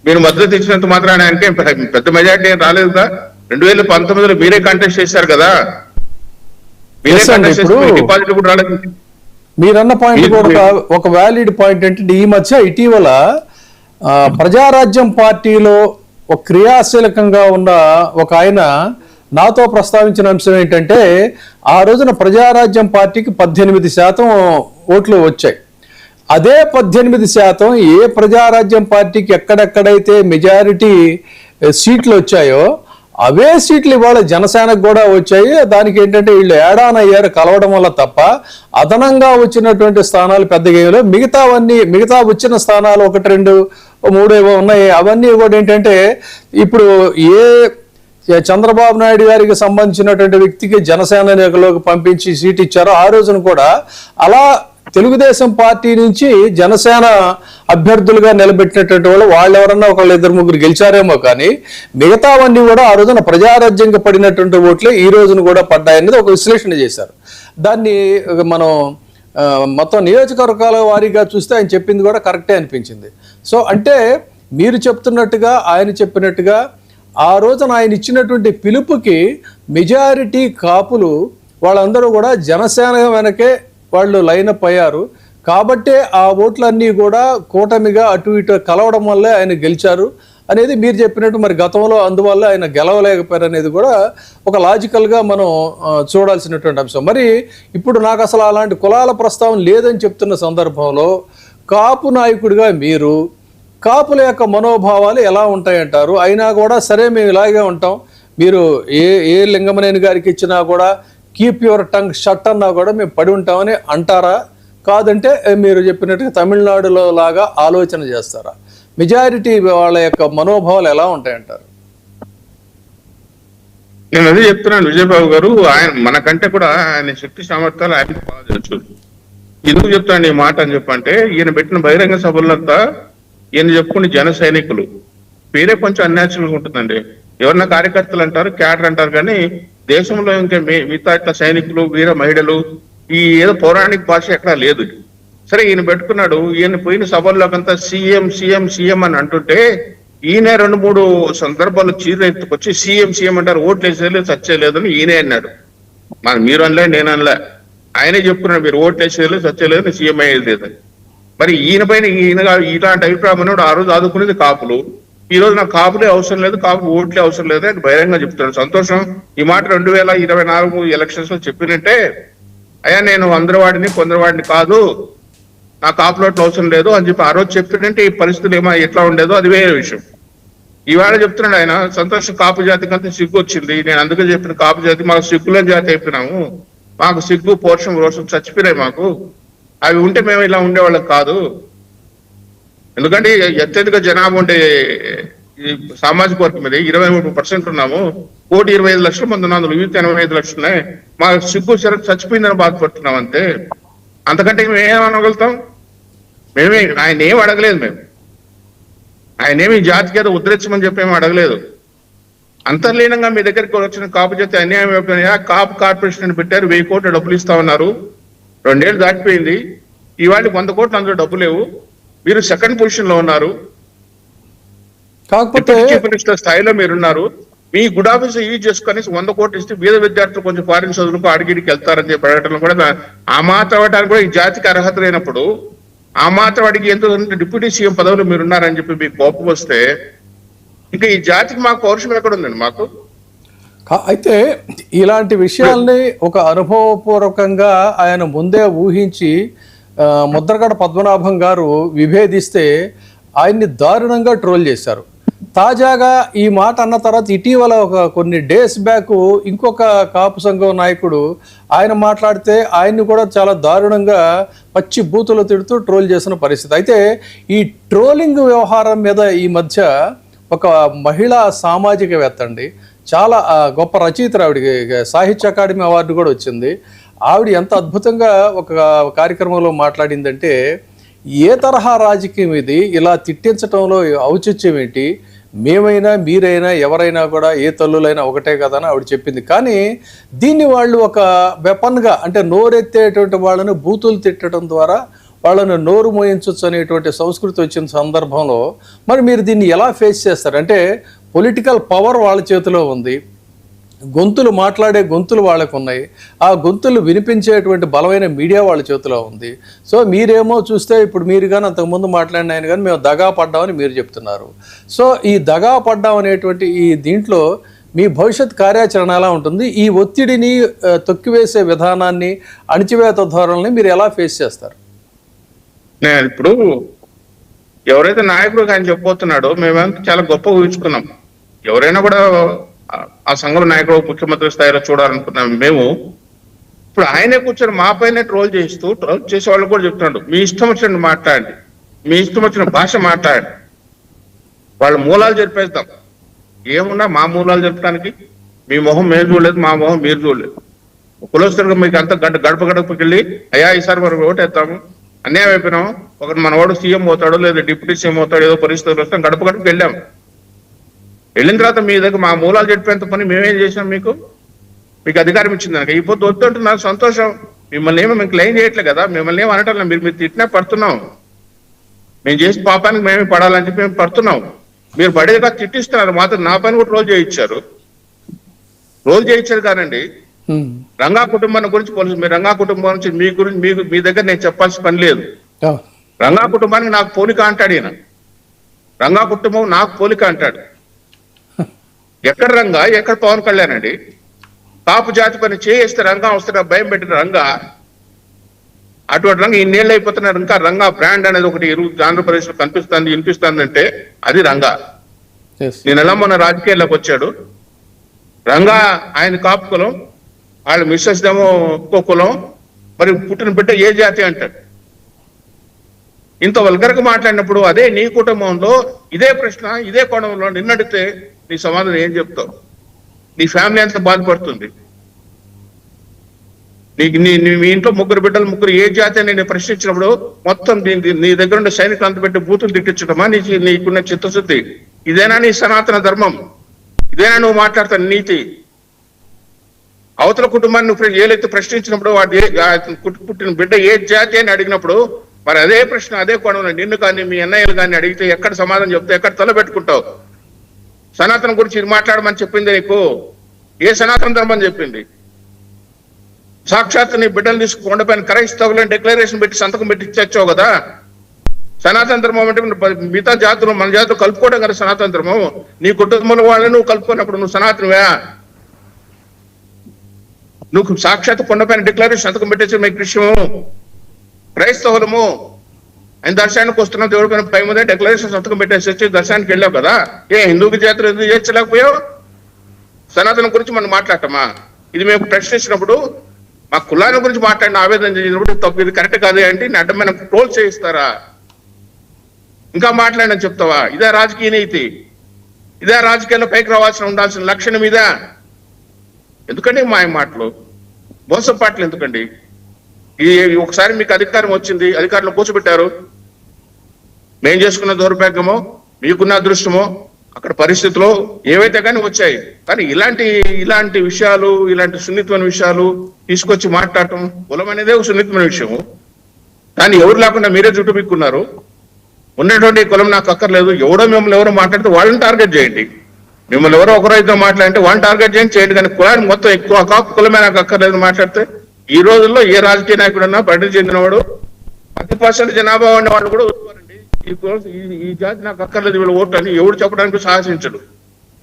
మీరు మద్దతు ఇచ్చినంత మాత్రాన అంటే పెద్ద మెజార్టీ ఏం రాలేదు కదా. 2019లో మీరే కంటెస్ట్ చేశారు కదా, మీరే కంటెస్ట్ చేసి డిపాజిట్ కూడా రాలేదు. మీరన్న పాయింట్ కూడా ఒక వ్యాలిడ్ పాయింట్ ఏంటంటే ఈ మధ్య ఇటీవల ప్రజారాజ్యం పార్టీలో ఒక క్రియాశీలకంగా ఉన్న ఒక ఆయన నాతో ప్రస్తావించిన అంశం ఏంటంటే ఆ రోజున ప్రజారాజ్యం పార్టీకి 18% ఓట్లు వచ్చాయి. అదే 18% ఏ ప్రజారాజ్యం పార్టీకి ఎక్కడెక్కడైతే మెజారిటీ సీట్లు వచ్చాయో అవే సీట్లు ఇవాళ జనసేనకు కూడా వచ్చాయి. దానికి ఏంటంటే వీళ్ళు ఏడానయ్యారు కలవడం వల్ల తప్ప అదనంగా వచ్చినటువంటి స్థానాలు పెద్దగా ఏమో. మిగతా వచ్చిన స్థానాలు 1, 2, 3 ఏవో ఉన్నాయి. అవన్నీ కూడా ఏంటంటే ఇప్పుడు చంద్రబాబు నాయుడు గారికి సంబంధించినటువంటి వ్యక్తికి జనసేనలోకి పంపించి సీట్ ఇచ్చారో ఆ రోజున కూడా అలా తెలుగుదేశం పార్టీ నుంచి జనసేన అభ్యర్థులుగా నిలబెట్టినటువంటి వాళ్ళు ఎవరన్నా 1, 2, 3 గెలిచారేమో, కానీ మిగతావన్నీ కూడా ఆ రోజున ప్రజారాజ్యంగా పడినటువంటి ఓట్లే ఈ రోజున కూడా పడ్డాయనేది ఒక విశ్లేషణ చేశారు. దాన్ని మనం మొత్తం నియోజకవర్గాల వారీగా చూస్తే ఆయన చెప్పింది కూడా కరెక్టే అనిపించింది. సో అంటే మీరు చెప్తున్నట్టుగా ఆయన చెప్పినట్టుగా ఆ రోజున ఆయన ఇచ్చినటువంటి పిలుపుకి మెజారిటీ కాపులు వాళ్ళందరూ కూడా జనసేన వెనకే వాళ్ళు లైనప్ అయ్యారు. కాబట్టే ఆ ఓట్లన్నీ కూడా కూటమిగా అటు ఇటు కలవడం వల్లే ఆయన గెలిచారు అనేది మీరు చెప్పినట్టు. మరి గతంలో అందువల్ల ఆయన గెలవలేకపోయారు అనేది కూడా ఒక లాజికల్గా మనం చూడాల్సినటువంటి అంశం. మరి ఇప్పుడు నాకు అసలు అలాంటి కులాల ప్రస్తావన లేదని చెప్తున్న సందర్భంలో కాపు నాయకుడిగా మీరు కాపుల యొక్క మనోభావాలు ఎలా ఉంటాయంటారు? అయినా కూడా సరే మేము ఇలాగే ఉంటాం, మీరు ఏ లింగమనేని గారికి ఇచ్చినా కూడా కీప్ యువర్ టంగ్ షట్ అన్నా కూడా మేము పడి ఉంటామని అంటారా? కాదంటే మీరు చెప్పినట్టుగా తమిళనాడులో లాగా ఆలోచన చేస్తారా? మెజారిటీ వాళ్ళ యొక్క మనోభావాలు ఎలా ఉంటాయంటారు? నేను అదే చెప్తున్నాను విజయబాబు గారు, ఆయన మనకంటే కూడా ఆయన శక్తి సామర్థ్యాలు ఆయనకు బాగా తెలుసు. ఎందుకు చెప్తాను ఈ మాట అని చెప్పంటే ఈయన పెట్టిన బహిరంగ సభలంతా ఈయన చెప్పుకుని జన సైనికులు పేరే కొంచెం అన్యాచురల్గా ఉంటుందండి. ఎవరన్నా కార్యకర్తలు అంటారు, క్యాడర్ అంటారు, కానీ దేశంలో ఇంకా మిగతా ఇట్లా సైనికులు, వీర మహిళలు ఈ ఏదో పౌరాణిక భాష ఎక్కడా లేదు. సరే ఈయన పెట్టుకున్నాడు, ఈయన పోయిన సభల్లోకంతా సీఎం సీఎం సీఎం అని అంటుంటే ఈయన 2-3 సందర్భాలు చీరెత్తుకొచ్చి సీఎం అంటారు, ఓట్లు వేసేయలేదు సచ్చేయలేదని ఈయనే అన్నాడు. మీరు అనలే, నేను అనలే, ఆయనే చెప్పుకున్నాడు మీరు ఓట్లు వేసేయలేదు సచ్చేయలేదు, సీఎం అయ్యేది లేదని. మరి ఈయన పైన ఇలాంటి అభిప్రాయం ఉన్నాడు. ఆ రోజు ఆదుకునేది కాపులు, ఈ రోజు నాకు కాపులే అవసరం లేదు, కాపు ఓట్లే అవసరం లేదు అని బహిరంగంగా చెప్తున్నాడు. సంతోషం. ఈ మాట 2024 ఎలక్షన్స్ లో చెప్పినట్టే అయ్యా నేను అందరి వాడిని కొందరి వాడిని కాదు, నా కాపులోట్లు అవసరం లేదు అని చెప్పి ఆ రోజు చెప్పినంటే ఈ పరిస్థితులు ఎట్లా ఉండేదో అది వేరే విషయం. ఈవేళ చెప్తున్నాడు ఆయన. సంతోషం. కాపు జాతికి అంతా సిగ్గు వచ్చింది. నేను అందుకే చెప్పిన కాపు జాతి మాకు సిగ్గులేని జాతి అయిపోయినాము, మాకు సిగ్గు, పౌరుషం, రోషం చచ్చిపోయినాయి మాకు. అవి ఉంటే మేము ఇలా ఉండేవాళ్ళం కాదు. ఎందుకంటే అత్యధిక జనాభా ఉండే ఈ సామాజిక వర్గం మీద 23% ఉన్నాము. 1,25,00,000 మంది ఉన్నాం, అందులో యూత్ 85 లక్షలు ఉన్నాయి. మా సిగ్గు చెరకు చచ్చిపోయిందని బాధపడుతున్నాం అంతే. అంతకంటే మేమేమనగలుగుతాం? ఆయన ఏం అడగలేదు. ఆయన ఏమి జాతికి ఏదో ఉద్ధరించమని చెప్పి ఏమి అడగలేదు. అంతర్లీనంగా మీ దగ్గరికి వచ్చిన కాపు చేస్తే అన్యాయం అయిపోయినాయా? కాపు కార్పొరేషన్ పెట్టారు, 1000 కోట్లు డబ్బులు ఇస్తా ఉన్నారు. 2 ఏళ్ళు దాటిపోయింది. ఇవాళ 100 కోట్లు అందులో డబ్బు లేవు. మీరు సెకండ్ పొజిషన్ లో ఉన్నారు, కాకపోతే చీఫ్ మినిస్టర్ స్థాయిలో మీరున్నారు. మీ గుడ్ ఆఫీస్ యూజ్ చేసుకొని 100 కోట్లు ఇస్తే పేద విద్యార్థులు కొంచెం ఫారిన్ చదువులకు అడిగిడికి వెళ్తారని చెప్పి అడగటం కూడా ఆ మాత్రం అవ్వడానికి కూడా ఈ జాతికి అర్హత లేనప్పుడు ఆ మాత్రం అడిగి ఎందుకు డిప్యూటీ సీఎం పదవులు మీరున్నారని చెప్పి మీకు కోపం వస్తే ఇంకా ఈ జాతికి మాకు పౌరుషం ఎక్కడ ఉందండి? మాకు అయితే ఇలాంటి విషయాల్ని ఒక అనుభవపూర్వకంగా ఆయన ముందే ఊహించి ముద్రగడ పద్మనాభం గారు విభేదిస్తే ఆయన్ని దారుణంగా ట్రోల్ చేశారు. తాజాగా ఈ మాట అన్న తర్వాత ఇటీవల కొన్ని డేస్ బ్యాక్ ఇంకొక కాపు సంఘం నాయకుడు ఆయన మాట్లాడితే ఆయన్ని కూడా చాలా దారుణంగా పచ్చి బూతులు తిడుతూ ట్రోల్ చేసిన పరిస్థితి. అయితే ఈ ట్రోలింగ్ వ్యవహారం మీద ఈ మధ్య ఒక మహిళా సామాజికవేత్త అండి, చాలా గొప్ప రచయిత, ఆవిడకి సాహిత్య అకాడమీ అవార్డు కూడా వచ్చింది. ఆవిడ ఎంత అద్భుతంగా ఒక కార్యక్రమంలో మాట్లాడిందంటే, ఏ తరహా రాజకీయం ఇది? ఇలా తిట్టించడంలో ఔచిత్యం ఏంటి? మేమైనా మీరైనా ఎవరైనా కూడా ఏ తల్లులైనా ఒకటే కదా అని ఆవిడ చెప్పింది. కానీ దీన్ని వాళ్ళు ఒక వెపన్గా, అంటే నోరెత్తేటువంటి వాళ్ళని బూతులు తిట్టడం ద్వారా వాళ్ళను నోరు మోయించవచ్చు అనేటువంటి సంస్కృతి వచ్చిన సందర్భంలో మరి మీరు దీన్ని ఎలా ఫేస్ చేస్తారు? అంటే పొలిటికల్ పవర్ వాళ్ళ చేతిలో ఉంది, గొంతులు మాట్లాడే గొంతులు వాళ్ళకు ఉన్నాయి, ఆ గొంతులు వినిపించేటువంటి బలమైన మీడియా వాళ్ళ చేతిలో ఉంది. సో మీరేమో చూస్తే ఇప్పుడు మీరు కానీ అంతకుముందు మాట్లాడిన ఆయన కానీ మేము దగా పడ్డామని మీరు చెప్తున్నారు. సో ఈ దగా పడ్డాం అనేటువంటి ఈ దీంట్లో మీ భవిష్యత్ కార్యాచరణ ఎలా ఉంటుంది? ఈ ఒత్తిడిని తొక్కివేసే విధానాన్ని, అణిచివేత ధోరణిని మీరు ఎలా ఫేస్ చేస్తారు? నేను ఇప్పుడు ఎవరైతే నాయకుడు ఆయన చెప్పబోతున్నాడో మేమంతా చాలా గొప్ప ఊహించుకున్నాం. ఎవరైనా కూడా ఆ సంఘం నాయకుడు ముఖ్యమంత్రి స్థాయిలో చూడాలనుకున్నాం మేము. ఇప్పుడు ఆయనే కూర్చొని మా పైన ట్రోల్ చేసే వాళ్ళు కూడా చెప్తున్నాడు, మీ ఇష్టం వచ్చిన మాట్లాడండి, మీ ఇష్టం వచ్చిన భాష మాట్లాడండి, వాళ్ళ మూలాలు జరిపేస్తాం. ఏమున్నా మా మూలాలు చెప్పడానికి మీ మొహం మేము చూడలేదు, మా మొహం మీరు చూడలేదు. కులస్తులుగా మీకు అంతా గడప గడపకి వెళ్ళి అయ్యా ఈసారి మనం ఓటేస్తాము, అన్యాయం అయిపోయినాము, ఒకటి మన వాడు సీఎం అవుతాడు లేదా డిప్యూటీ సీఎం అవుతాడు, ఏదో పరిస్థితులు వస్తాం, గడప గడపకి వెళ్ళాము. వెళ్ళిన తర్వాత మీ దగ్గర మా మూలాలు చెప్పేంత పని మేమేం చేసాం? మీకు అధికారం ఇచ్చింది కనుక ఈ పొద్దు వద్దంటే నాకు సంతోషం. మిమ్మల్ని ఏమో మేము క్లెయిమ్ చేయట్లేదు కదా, మిమ్మల్ని ఏమో అనటం, మీరు తిట్టినా పడుతున్నాం, మేము చేసి పాపానికి మేమే పడాలని చెప్పి మేము పడుతున్నాం. మీరు పడేగా తిట్టిస్తున్నారు, మాత్రం నా పని కూడా రోజు చేయించారు కానండి. రంగా కుటుంబాన్ని గురించి పోలీసు, మీరు రంగా కుటుంబం గురించి మీ దగ్గర నేను చెప్పాల్సిన పని లేదు. రంగా కుటుంబానికి నాకు పోలిక అంటాడు ఈయన. రంగా కుటుంబం నాకు పోలిక అంటాడు. ఎక్కడ రంగా, ఎక్కడ పవన్ కళ్యాణ్ అండి? కాపు జాతి పని చేస్తే రంగా వస్తున్నా భయం పెట్టిన రంగా, అటువంటి రంగా ఇన్నేళ్ళు అయిపోతున్నారు. ఇంకా రంగా బ్రాండ్ అనేది ఒకటి ఆంధ్రప్రదేశ్ లో కనిపిస్తుంది, వినిపిస్తుంది అంటే అది రంగా. నేను ఎలా మొన్న రాజకీయాల్లోకి వచ్చాడు రంగా, ఆయన కాపు కులం, వాళ్ళ మిస్సెస్ ఏమో ఇంకో కులం, మరి పుట్టిన బిడ్డ ఏ జాతి అంటాడు. ఇంత వల్గరగా మాట్లాడినప్పుడు అదే నీ కుటుంబంలో ఇదే ప్రశ్న ఇదే కోణంలో నిన్నడితే నీ సమాధానం ఏం చెప్తావు? నీ ఫ్యామిలీ ఎంత బాధపడుతుంది? మీ ఇంట్లో ముగ్గురు బిడ్డలు ఏ జాతి అని నేను ప్రశ్నించినప్పుడు మొత్తం నీ దగ్గర ఉండే సైనికులు అంత పెట్టి బూతులు తిట్టించడమా నీకున్న చిత్తశుద్ధి? ఇదేనా నీ సనాతన ధర్మం? ఇదేనా నువ్వు మాట్లాడతాను నీతి? అవతల కుటుంబాన్ని నువ్వు ఏలైతే ప్రశ్నించినప్పుడు వాటి పుట్టిన బిడ్డ ఏ జాతి అని అడిగినప్పుడు మరి అదే ప్రశ్న అదే కోణంలో నిన్ను కానీ మీ అన్నయ్యలు కానీ అడిగితే ఎక్కడ సమాధానం చెప్తావు? ఎక్కడ తలబెట్టుకుంటావు? సనాతనం గురించి ఇది మాట్లాడమని చెప్పింది నీకు? ఏ సనాతన ధర్మం చెప్పింది? సాక్షాత్ నీ బిడ్డలు తీసుకు కొండపైన క్రైస్తవులని డిక్లరేషన్ పెట్టి సంతకం పెట్టి ఇచ్చావు కదా. సనాతన ధర్మం అంటే మిగతా జాతులు మన జాతులు కలుపుకోవడం కదా సనాతన ధర్మం. నీ కుటుంబంలో వాళ్ళని నువ్వు కలుపుకున్నప్పుడు నువ్వు సనాతనవే? నువ్వు సాక్షాత్ కొండపైన డిక్లరేషన్ సంతకం పెట్టేసి మీ కృష్ణము క్రైస్తవులము ఆయన దర్శనానికి వస్తున్నాం, దేవుడి పైన పై మీద డిక్లరేషన్ సంతకం పెట్టేసి వచ్చి దర్శనానికి వెళ్ళావు కదా. హిందూకి జాతర ఎందుకు చేర్చలేకపోయావు? సనాతనం గురించి మనం మాట్లాడటమా? ఇది మేము ప్రశ్నించినప్పుడు మా కులాల గురించి మాట్లాడిన ఆవేదన చేసినప్పుడు తప్పు, ఇది కరెక్ట్ కాదు అంటే నేను అడ్డమైన ట్రోల్ చేయిస్తారా? ఇంకా మాట్లాడని చెప్తావా? ఇదే రాజకీయ నీతి? ఇదే రాజకీయాల్లో పైకి ఉండాల్సిన లక్షణం ఇదా? ఎందుకండి మాయ మాటలు, మోసం పాటలు ఎందుకండి? ఒకసారి మీకు అధికారం వచ్చింది, అధికారంలో కూర్చోబెట్టారు, మేం చేసుకున్న దౌర్భాగ్యమో మీకున్న అదృష్టమో అక్కడ పరిస్థితులు ఏవైతే కానీ వచ్చాయి. కానీ ఇలాంటి విషయాలు, ఇలాంటి సున్నితమైన విషయాలు తీసుకొచ్చి మాట్లాడటం, కులం అనేదే ఒక సున్నితమైన విషయము. కానీ ఎవరు లేకుండా మీరే చుట్టూ పిక్కున్నారు. ఉన్నటువంటి కులం నాకు అక్కర్లేదు, మిమ్మల్ని ఎవరో మాట్లాడితే వాళ్ళని టార్గెట్ చేయండి. మిమ్మల్ని ఎవరో ఒకరో ఇద్దరు మాట్లాడితే వాళ్ళని టార్గెట్ చేయండి. కానీ కులాన్ని మొత్తం ఎక్కువ కాపు కులమే నాకు అక్కర్లేదు మాట్లాడితే, ఈ రోజుల్లో ఏ రాజకీయ నాయకుడన్నా పరిణతి చెందినవాడు 10% జనాభా ఉన్న వాళ్ళు కూడా వస్తున్నారండి. ఈ జాతి నాకు అక్కర్లేదు వీళ్ళు ఓట్లు అని ఎవడు చెప్పడానికి సాహసించడు.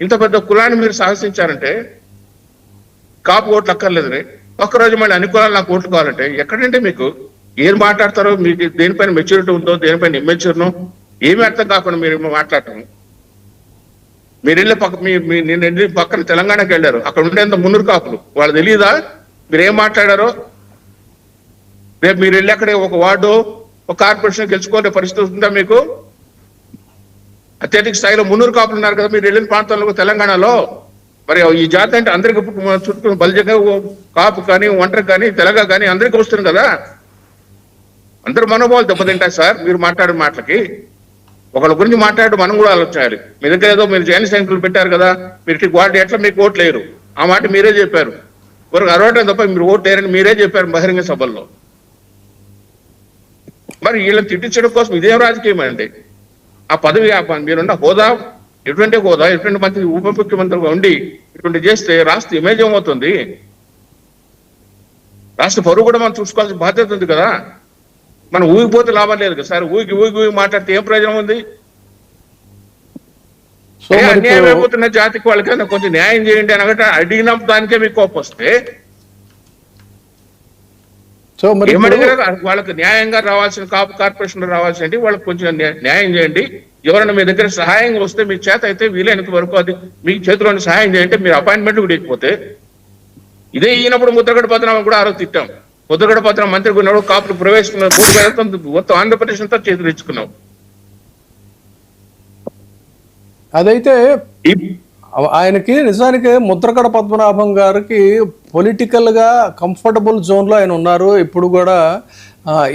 ఇంత పెద్ద కులాన్ని మీరు సాహసించారంటే, కాపు ఓట్లు అక్కర్లేదని ఒక్కరోజు మళ్ళీ అన్ని కులాలు నాకు ఓట్లు కావాలంటే ఎక్కడంటే మీకు ఏం మాట్లాడతారో, మీకు దేనిపైన మెచ్యూరిటీ ఉందో, దేనిపైన ఇమ్మెచ్యూర్నో ఏమీ అర్థం కాకుండా మీరు మాట్లాడటం. మీరు వెళ్ళి పక్కన తెలంగాణకి వెళ్ళారు, అక్కడ ఉండేంత మున్నూరు కాపులు వాళ్ళు తెలియదా మీరు ఏం మాట్లాడారో? రేపు మీరు వెళ్ళి అక్కడ ఒక వార్డు, ఒక కార్పొరేషన్ గెలుచుకోలే పరిస్థితి ఉందా మీకు? అత్యధిక స్థాయిలో మున్నూరు కాపులు ఉన్నారు కదా మీరు వెళ్ళిన ప్రాంతాల్లో తెలంగాణలో. మరి ఈ జాతి అంటే అందరికి చుట్టూ బలిజగా కాపు కానీ, ఒంటరి కానీ, తెలగ కానీ అందరికీ వస్తుంది కదా. అందరూ మనోభావాలు దెబ్బతింటాయి సార్ మీరు మాట్లాడే మాటలకి. ఒకళ్ళ గురించి మాట్లాడి మనం కూడా ఆలోచించాలి. మీ దగ్గర ఏదో మీరు జైన సైనికులు పెట్టారు కదా, మీరు వాటి ఎట్లా మీకు ఓట్లు లేరు, ఆ మాట మీరే చెప్పారు. వరకు అరవటం తప్ప మీరు ఓట్లు లేరని మీరే చెప్పారు బహిరంగ సభల్లో. మరి వీళ్ళని తిట్టించడం కోసం ఇదేం రాజకీయం అండి? ఆ పదవి, మీరున్న హోదా, ఎటువంటి హోదా, ఎటువంటి మంత్రి, ఉప ముఖ్యమంత్రిగా ఉండి ఇటువంటి చేస్తే రాష్ట్ర ఇమేజ్ ఏమవుతుంది? రాష్ట్ర పరువు కూడా మనం చూసుకోవాల్సిన బాధ్యత ఉంది కదా. మనం ఊగిపోతే లాభం లేదు కదా సార్. ఊగి మాట్లాడితే ఏం ప్రయోజనం ఉంది? అన్యాయం అయిపోతున్న జాతికి వాళ్ళకైనా కొంచెం న్యాయం చేయండి అని అడిగిన దానికే మీకు కోపం వస్తే వాళ్ళకి న్యాయంగా రావాల్సిన కాపు కార్పొరేషన్ రావాల్సిన వాళ్ళకి కొంచెం న్యాయం చేయండి. ఎవరైనా మీ దగ్గర సహాయం వస్తే మీ చేత అయితే వీలైనంత వరకు అది మీ చేతిలోని సహాయం చేయంటే మీరు అపాయింట్మెంట్ కూడా ఇకపోతే. ఇదే ఈయనప్పుడు ముద్రగడ పత్రం కూడా ఆరోజు తిట్టాం. ముద్రగడ పత్రం మంత్రి కొన్నాడు, కాపులు ప్రవేశిస్తున్నారు, మొత్తం ఆంధ్రప్రదేశ్ అంతా చేతులు ఇచ్చుకున్నాం. అదైతే ఆయనకి నిజానికి ముద్రగడ పద్మనాభం గారికి పొలిటికల్ గా కంఫర్టబుల్ జోన్ లో ఆయన ఉన్నారు. ఇప్పుడు కూడా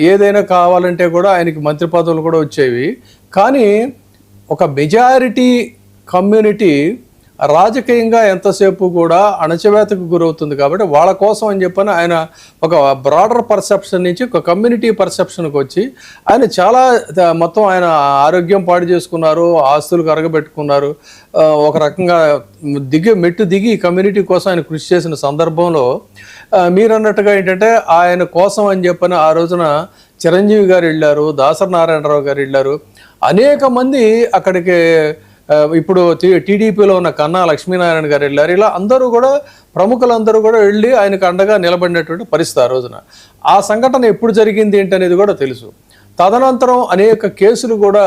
ఏదైనా కావాలంటే కూడా ఆయనకి మంత్రి పదవులు కూడా వచ్చేవి. కానీ ఒక మెజారిటీ కమ్యూనిటీ రాజకీయంగా ఎంతసేపు కూడా అణచివేతకు గురవుతుంది. కాబట్టి వాళ్ళ కోసం అని చెప్పని ఆయన ఒక బ్రాడర్ పర్సెప్షన్ నుంచి ఒక కమ్యూనిటీ పర్సెప్షన్కి వచ్చి ఆయన చాలా మొత్తం ఆయన ఆరోగ్యం పాడు చేసుకున్నారు, ఆస్తులు కరగబెట్టుకున్నారు. ఒక రకంగా మెట్టు దిగి కమ్యూనిటీ కోసం ఆయన కృషి చేసిన సందర్భంలో మీరు అన్నట్టుగా ఏంటంటే ఆయన కోసం అని చెప్పని ఆ రోజున చిరంజీవి గారు వెళ్ళారు, దాసరి నారాయణరావు గారు వెళ్ళారు, అనేక మంది అక్కడికి. ఇప్పుడు టీడీపీలో ఉన్న కన్నా లక్ష్మీనారాయణ గారు వెళ్ళారు. ఇలా అందరూ కూడా ప్రముఖులందరూ కూడా వెళ్ళి ఆయనకు అండగా నిలబడినటువంటి పరిస్థితి ఆ రోజున. ఆ సంఘటన ఎప్పుడు జరిగింది ఏంటనేది కూడా తెలుసు. తదనంతరం అనేక కేసులు కూడా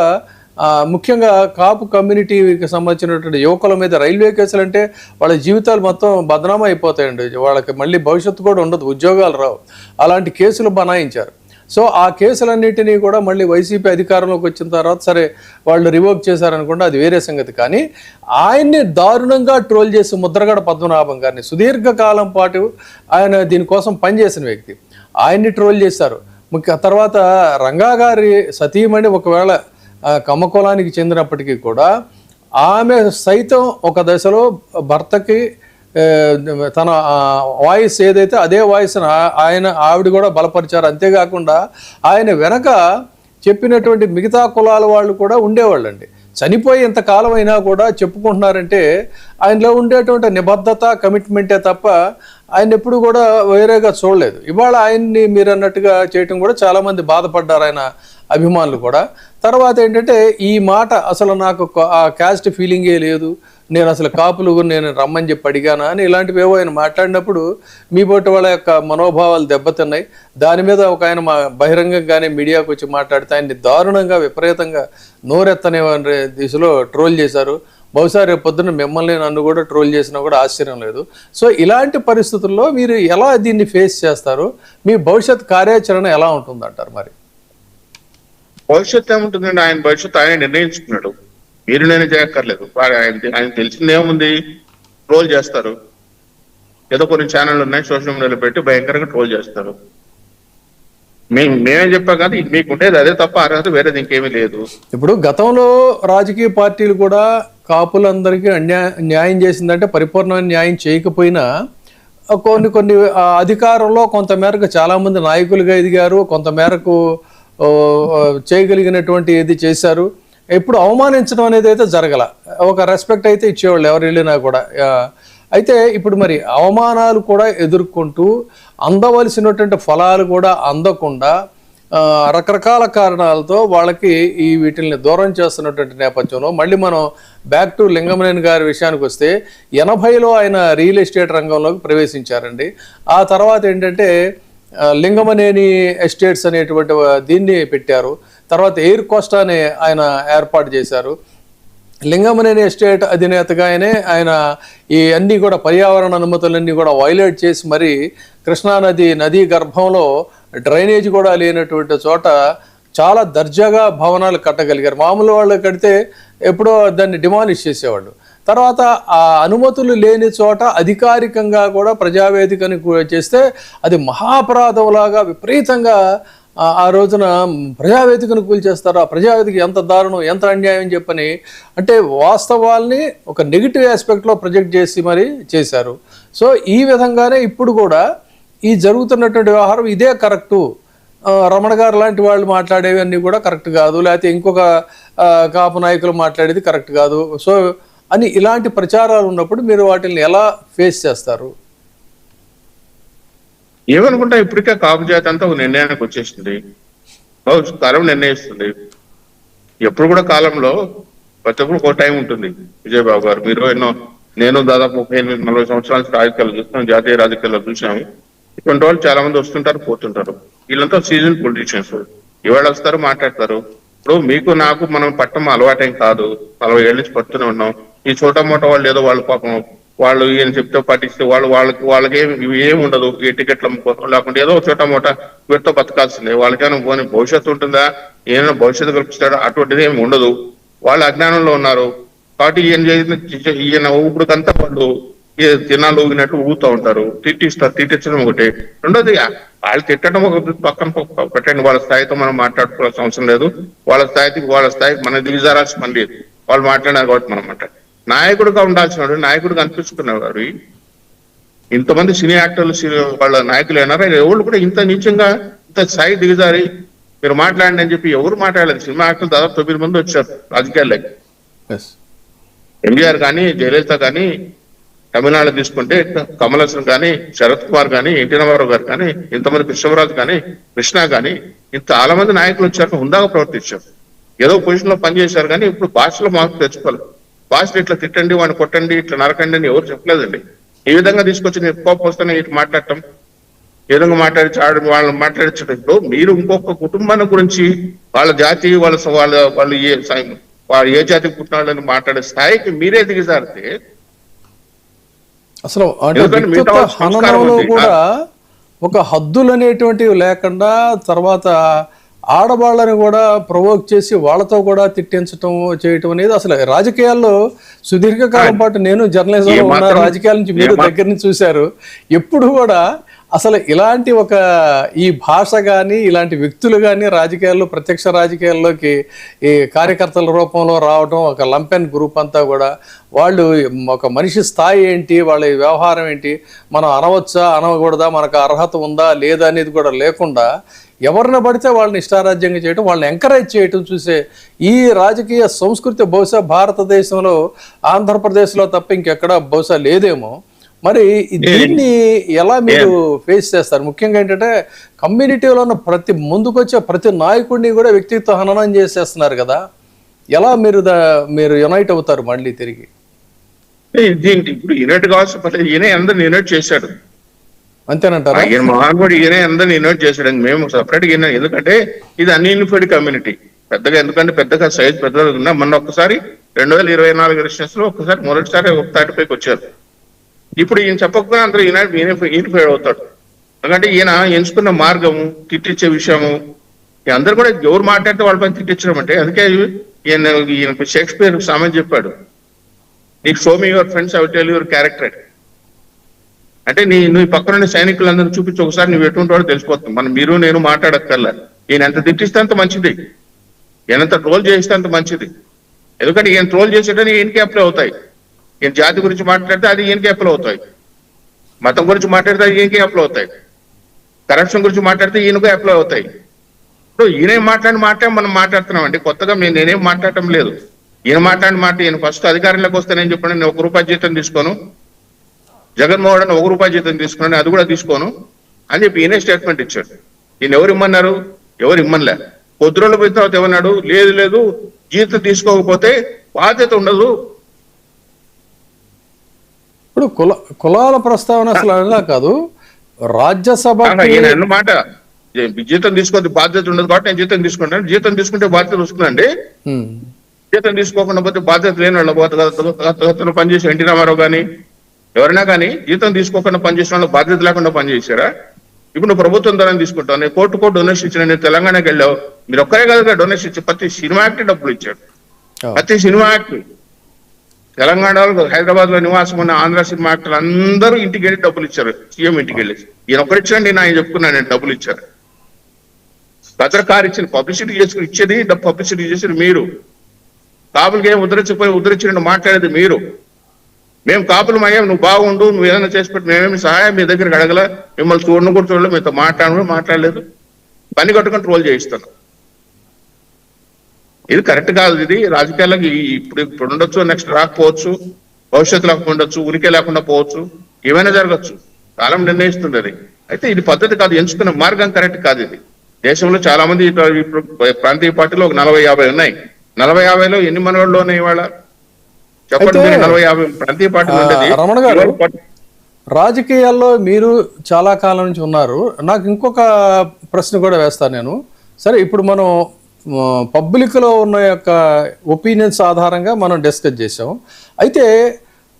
ముఖ్యంగా కాపు కమ్యూనిటీకి సంబంధించినటువంటి యువకుల మీద రైల్వే కేసులు అంటే వాళ్ళ జీవితాలు మొత్తం బదనామా అయిపోతాయండి. వాళ్ళకి మళ్ళీ భవిష్యత్తు కూడా ఉండదు, ఉద్యోగాలు రావు. అలాంటి కేసులు బనాయించారు. సో ఆ కేసులన్నింటినీ కూడా మళ్ళీ వైసీపీ అధికారంలోకి వచ్చిన తర్వాత సరే వాళ్ళు రివోక్ చేశారనుకుంటే అది వేరే సంగతి. కానీ ఆయన్ని దారుణంగా ట్రోల్ చేసి ముద్రగడ పద్మనాభం గారిని సుదీర్ఘకాలం పాటు ఆయన దీనికోసం పనిచేసిన వ్యక్తి, ఆయన్ని ట్రోల్ చేశారు. తర్వాత రంగా గారి సతీమణి ఒకవేళ కమ్మకులానికి చెందినప్పటికీ కూడా ఆమె సైతం ఒక దశలో భర్తకి తన వాయిస్ ఏదైతే అదే వాయిస్ ఆవిడ కూడా బలపరిచారు. అంతేకాకుండా ఆయన వెనక చెప్పినటువంటి మిగతా కులాల వాళ్ళు కూడా ఉండేవాళ్ళండి. చనిపోయి ఇంతకాలం అయినా కూడా చెప్పుకుంటున్నారంటే ఆయనలో ఉండేటువంటి నిబద్ధత, కమిట్మెంటే తప్ప ఆయన ఎప్పుడు కూడా వేరేగా చూడలేదు. ఇవాళ ఆయన్ని మీరు అన్నట్టుగా చేయటం కూడా చాలామంది బాధపడ్డారు, ఆయన అభిమానులు కూడా. తర్వాత ఏంటంటే ఈ మాట అసలు నాకు ఆ క్యాస్ట్ ఫీలింగే లేదు, నేను అసలు కాపులు నేను రమ్మని చెప్పి అడిగానా అని ఇలాంటివి ఏవో ఆయన మాట్లాడినప్పుడు మీ పోటీ వాళ్ళ యొక్క మనోభావాలు దెబ్బతిన్నాయి. దాని మీద ఒక ఆయన బహిరంగంగానే మీడియాకు వచ్చి మాట్లాడితే ఆయన్ని దారుణంగా విపరీతంగా నోరెత్తనే దిశలో ట్రోల్ చేశారు. బహుశా రేపు పొద్దున్న మిమ్మల్ని నన్ను కూడా ట్రోల్ చేసినా కూడా ఆశ్చర్యం లేదు. సో ఇలాంటి పరిస్థితుల్లో మీరు ఎలా దీన్ని ఫేస్ చేస్తారు? మీ భవిష్యత్ కార్యాచరణ ఎలా ఉంటుందంటారు? మరి భవిష్యత్తు ఏముంటుందండి, ఆయన భవిష్యత్తు ఆయన నిర్ణయించుకున్నాడు, మీరు నేను చేయక్కర్లేదు. ఆయన తెలిసింది ఏముంది, ట్రోల్ చేస్తారు. ఏదో కొన్ని ఛానళ్ళు ఉన్నాయి, సోషల్ మీడియాలో పెట్టి భయంకరంగా ట్రోల్ చేస్తారు. మేమేం చెప్పాం కానీ మీకు ఉండేది అదే తప్ప అర్హత వేరేది ఇంకేమీ లేదు. ఇప్పుడు గతంలో రాజకీయ పార్టీలు కూడా కాపులందరికీ న్యాయం చేసిందంటే పరిపూర్ణమైన న్యాయం చేయకపోయినా కొన్ని అధికారంలో కొంత మేరకు చాలా మంది నాయకులుగా ఎదిగారు, కొంత మేరకు చేయగలిగినటువంటి ఏది చేశారు. ఎప్పుడు అవమానించడం అనేది అయితే జరగల, ఒక రెస్పెక్ట్ అయితే ఇచ్చేవాళ్ళు ఎవరు వెళ్ళినా కూడా. అయితే ఇప్పుడు మరి అవమానాలు కూడా ఎదుర్కొంటూ అందవలసినటువంటి ఫలాలు కూడా అందకుండా రకరకాల కారణాలతో వాళ్ళకి వీటిని దూరం చేస్తున్నటువంటి నేపథ్యంలో మళ్ళీ మనం బ్యాక్ టు లింగమనేని గారి విషయానికి వస్తే 80లో ఆయన రియల్ ఎస్టేట్ రంగంలోకి ప్రవేశించారండి. ఆ తర్వాత ఏంటంటే లింగమనేని ఎస్టేట్స్ అనేటువంటి దీన్ని పెట్టారు. తర్వాత ఎయిర్ కోస్టా అని ఆయన ఏర్పాటు చేశారు. లింగమనేని ఎస్టేట్ అధినేతగా ఆయన ఈ అన్నీ కూడా పర్యావరణ అనుమతులన్నీ కూడా వైలేట్ చేసి మరి నదీ గర్భంలో డ్రైనేజ్ కూడా లేనటువంటి చోట చాలా దర్జాగా భవనాలు కట్టగలిగారు. మామూలు వాళ్ళు కడితే ఎప్పుడో దాన్ని డిమాలిష్ చేసేవాళ్ళు. తర్వాత ఆ అనుమతులు లేని చోట అధికారికంగా కూడా ప్రజావేదికని చేస్తే అది మహాపరాధంలాగా విపరీతంగా ఆ రోజున ప్రజావేదికను కూల్చేస్తారు. ఆ ప్రజావేదిక ఎంత దారుణం, ఎంత అన్యాయం చెప్పని అంటే వాస్తవాల్ని ఒక నెగిటివ్ ఆస్పెక్ట్లో ప్రొజెక్ట్ చేసి మరి చేశారు. సో ఈ విధంగానే ఇప్పుడు కూడా ఈ జరుగుతున్నటువంటి వ్యవహారం ఇదే కరెక్టు, రమణ గారు లాంటి వాళ్ళు మాట్లాడేవి అన్నీ కూడా కరెక్ట్ కాదు, లేకపోతే ఇంకొక కాపు నాయకులు మాట్లాడేది కరెక్ట్ కాదు సో అని ఇలాంటి ప్రచారాలు ఉన్నప్పుడు మీరు వాటిని ఎలా ఫేస్ చేస్తారు? ఏమనుకుంటా, ఇప్పటికే కాపు జాతి అంతా ఒక నిర్ణయానికి వచ్చేసింది, తరం నిర్ణయిస్తుంది. ఎప్పుడు కూడా కాలంలో ప్రతి ఒక్కరు ఒక టైం ఉంటుంది. విజయబాబు గారు, మీరు నేను దాదాపు 38-40 సంవత్సరాల రాజకీయాలు చూస్తున్నాం, జాతీయ రాజకీయాల్లో చూసాము. ఇటువంటి వాళ్ళు చాలా మంది వస్తుంటారు, పోతుంటారు. వీళ్ళంతా సీజన్ పొలిటీషియన్స్. ఇవాళ వస్తారు, మాట్లాడతారు. ఇప్పుడు మీకు నాకు మనం పట్టం అలవాటేం కాదు, 40 ఏళ్ళ నుంచి పడుతూనే ఉన్నాం. ఈ చోట మోట వాళ్ళు ఏదో వాళ్ళు పాపం వాళ్ళు ఈయన చెప్తే పాటిస్తే వాళ్ళకి ఏమి ఉండదు, ఈ టికెట్ల కోసం లేకుండా ఏదో చోట మోట వీటితో బతకాల్సిందే. వాళ్ళకైనా పోనీ భవిష్యత్తు ఉంటుందా, ఏమైనా భవిష్యత్తు కల్పిస్తాడా, అటువంటిది ఏమి ఉండదు. వాళ్ళు అజ్ఞానంలో ఉన్నారు కాబట్టి ఈయన ఊపిడికంతా వాళ్ళు తినాలు ఊగినట్టు ఊగుతూ ఉంటారు, తిట్టించడం ఒకటి. రెండోది వాళ్ళు తిట్టడం ఒక పక్కన పెట్టండి, వాళ్ళ స్థాయితో మనం మాట్లాడుకోవాల్సిన అవసరం లేదు. వాళ్ళ స్థాయికి మన దిగజారాల్సిన పని లేదు. వాళ్ళు మాట్లాడారు కాబట్టి మనం మాట్లాడాలి. నాయకుడిగా ఉండాల్సిన నాయకుడిగా అనిపిస్తున్నారు. ఇంతమంది సినీ యాక్టర్లు వాళ్ళ నాయకులు అయినారా, ఎవరు కూడా ఇంత నీచంగా ఇంత స్థాయి దిగజారి మీరు మాట్లాడండి అని చెప్పి ఎవరు మాట్లాడలేదు. సినిమా యాక్టర్లు దాదాపు 9 మంది వచ్చారు రాజకీయాల్లోకి. ఎంజీఆర్ కానీ, జయలలిత కానీ, తమిళనాడు తీసుకుంటే కమల్ హాసన్ కానీ, శరత్ కుమార్ కానీ, ఎన్టీ రామారావు గారు కానీ, ఇంతమంది కృష్ణరాజు కానీ, కృష్ణ కానీ, ఇంత చాలా మంది నాయకులు వచ్చాక హుందాగా ప్రవర్తించారు. ఏదో పొజిషన్ లో పనిచేశారు కానీ ఇప్పుడు భాషలో మార్పు తెచ్చుకోవాలి. భాషలు ఇట్లా తిట్టండి, వాడిని కొట్టండి, ఇట్లా నరకండి అని ఎవరు చెప్పలేదండి. ఈ విధంగా తీసుకొచ్చి నేను కోపం వస్తానే ఇటు మాట్లాడటం, ఏ విధంగా వాళ్ళని మాట్లాడించడం. ఇప్పుడు మీరు ఇంకొక కుటుంబాన్ని గురించి వాళ్ళ జాతి వాళ్ళు ఏ జాతికి పుట్టిన వాళ్ళని మాట్లాడే స్థాయికి మీరే దిగజారితే అసలు హననంలో కూడా ఒక హద్దులు అనేటువంటివి లేకుండా తర్వాత ఆడవాళ్ళని కూడా ప్రొవోక్ చేసి వాళ్ళతో కూడా తిట్టించడం చేయటం అనేది అసలు రాజకీయాల్లో సుదీర్ఘకాలం పాటు నేను జర్నలిజంలో ఉన్న రాజకీయాల నుంచి మీరు దగ్గర నుంచి చూశారు. ఎప్పుడు కూడా అసలు ఇలాంటి ఈ భాష కానీ ఇలాంటి వ్యక్తులు కానీ రాజకీయాల్లో ప్రత్యక్ష రాజకీయాల్లోకి ఈ కార్యకర్తల రూపంలో రావడం, ఒక లంపెన్ గ్రూప్ అంతా కూడా వాళ్ళు ఒక మనిషి స్థాయి ఏంటి, వాళ్ళ వ్యవహారం ఏంటి, మనం అనవచ్చా అనకూడదా, మనకు అర్హత ఉందా లేదా అనేది కూడా లేకుండా ఎవరిని పడితే వాళ్ళని ఇష్టారాజ్యంగా చేయడం, వాళ్ళని ఎంకరేజ్ చేయటం చూసే ఈ రాజకీయ సంస్కృతి బహుశా భారతదేశంలో ఆంధ్రప్రదేశ్లో తప్ప ఇంకెక్కడా బహుశా లేదేమో. మరి దీన్ని ఎలా మీరు ఫేస్ చేస్తారు? ముఖ్యంగా ఏంటంటే కమ్యూనిటీలో ఉన్న ముందుకొచ్చే ప్రతి నాయకుడిని కూడా వ్యక్తిత్వ హననం చేసేస్తున్నారు కదా, ఎలా మీరు యునైట్ అవుతారు మళ్ళీ తిరిగి? ఇప్పుడు యునైట్ కావాల్సిన ఈయన అందరిని యునైట్ చేశాడు అంతేనంటారా? ఈయన మహానుభావుడు, ఈయన అందరిని యునైట్ చేశాడు. మేము సపరేట్ గా ఎందుకంటే ఇది అన్యూనిఫైడ్ కమ్యూనిటీ పెద్దగా, ఎందుకంటే పెద్దగా సైజ్ పెద్దగా ఉన్నా మొన్న ఒక్కసారి 2024 ఎలక్షన్స్ లో ఒకసారి మొదటిసారి ఒక 35కి వచ్చారు. ఇప్పుడు ఈయన చెప్పకపోయినా అందరూ ఈయన ఫెయిల్ అవుతాడు. ఎందుకంటే ఈయన ఎంచుకున్న మార్గము, తిట్టించే విషయము, అందరూ కూడా ఎవరు మాట్లాడితే వాళ్ళ పైన తిట్టించడం అంటే. అందుకే ఈయన షేక్స్పియర్ సామెత చెప్పాడు, నీకు show me your friends, I will tell your character. అంటే నువ్వు పక్కన సైనికులందరూ చూపించి ఒకసారి నువ్వు ఎటువంటి వాడు తెలిసిపోతుంది. మనం మీరు నేను మాట్లాడక్కర్లా. ఈయన ఎంత తిట్టిస్తే అంత మంచిది, ఈయనంత ట్రోల్ చేస్తే అంత మంచిది. ఎందుకంటే ఈయన ట్రోల్ చేసేటని ఈయనకి అప్లై అవుతాయి. ఈయన జాతి గురించి మాట్లాడితే అది ఈయనకి అప్లై అవుతాయి, మతం గురించి మాట్లాడితే అది ఈయనకి అప్లై అవుతాయి, కరప్షన్ గురించి మాట్లాడితే ఈయనకు అప్లై అవుతాయి. ఇప్పుడు ఈయన మాట్లాడి మనం మాట్లాడుతున్నామండి. కొత్తగా నేనేం మాట్లాడటం లేదు. ఈయన మాట్లాడిన మాట, ఈయన ఫస్ట్ అధికారంలోకి వస్తే నేను చెప్పాను నేను ₹1 జీతం తీసుకోను, జగన్మోహన్ రెడ్డి ₹1 జీతం తీసుకున్నాను, అది కూడా తీసుకోను అని చెప్పి ఈయనే స్టేట్మెంట్ ఇచ్చాడు. ఈయన ఎవరు ఇమ్మన్నారు? ఎవరు ఇమ్మనిలే. కొద్ది రోజుల పోయిన తర్వాత ఏమన్నాడు? లేదు జీతం తీసుకోకపోతే బాధ్యత ఉండదు. ఇప్పుడు కులాల ప్రస్తావన అసలు అలా కాదు, రాజ్యసభ ఈయన అన్నమాట జీతం తీసుకోవద్దు, బాధ్యత ఉండదు కాబట్టి నేను జీతం తీసుకుంటాను. జీతం తీసుకుంటే బాధ్యత వస్తుందండి. జీతం తీసుకోకుండా పోతే బాధ్యత లేని వాళ్ళు పనిచేసి ఎన్టీ రామారావు కానీ ఎవరైనా కానీ జీతం తీసుకోకుండా పనిచేసిన వాళ్ళు బాధ్యత లేకుండా పనిచేశారా? ఇప్పుడు నువ్వు ప్రభుత్వం ద్వారా తీసుకుంటావు, నేను కోర్టు డొనేషన్ ఇచ్చిన, నేను తెలంగాణకి వెళ్ళావు, మీరు ఒక్కరే కదా డొనేషన్ ఇచ్చి ప్రతి సినిమా యాక్టర్ డబ్బులు ఇచ్చాడు. ప్రతి సినిమా యాక్టర్ తెలంగాణలో హైదరాబాద్ లో నివాసం ఉన్న ఆంధ్ర సినిమా యాక్టర్లు అందరూ ఇంటికి వెళ్ళి డబ్బులు ఇచ్చారు. సీఎం ఇంటికి వెళ్ళి ఈయన ఒక్కరిచ్చాండి, ఆయన చెప్పుకున్నాను నేను డబ్బులు ఇచ్చారు. పత్రకారు ఇచ్చిన పబ్లిసిటీ చేసుకుని ఇచ్చేది పబ్లిసిటీ చేసేది మీరు. కాపులకి ఏం ఉద్ధరించిన మాట్లాడేది మీరు. మేము కాపులం అయ్యాం, నువ్వు బాగుండు, నువ్వు ఏదైనా చేసి పెట్టి మేమేమి సహాయం మీ దగ్గరికి అడగల, మిమ్మల్ని చూడలేదు, మీతో మాట్లాడలేదు, పని కట్టుకొని ట్రోల్ చేయిస్తాను. ఇది కరెక్ట్ కాదు. ఇది రాజకీయాలకు ఇప్పుడు ఉండొచ్చు, నెక్స్ట్ రాకపోవచ్చు, భవిష్యత్తు లేకుండా ఉండొచ్చు, ఉనికి లేకుండా పోవచ్చు, ఏమైనా జరగచ్చు, కాలం నిర్ణయిస్తుంది అది. అయితే ఇది పద్ధతి కాదు, ఎంచుకున్న మార్గం కరెక్ట్ కాదు. ఇది దేశంలో చాలా మంది ఇప్పుడు ప్రాంతీయ పార్టీలో ఒక 40-50 ఉన్నాయి. 40-50లో ఎన్ని మనవాళ్ళు ఉన్నాయి ఇవాళ చెప్పండి? 40-50 ప్రాంతీయ పార్టీలు ఉండేది. రమణ గారు, రాజకీయాల్లో మీరు చాలా కాలం నుంచి ఉన్నారు. నాకు ఇంకొక ప్రశ్న కూడా వేస్తాను నేను. సరే, ఇప్పుడు మనం పబ్లిక్లో ఉన్న యొక్క ఒపీనియన్స్ ఆధారంగా మనం డిస్కస్ చేసాం. అయితే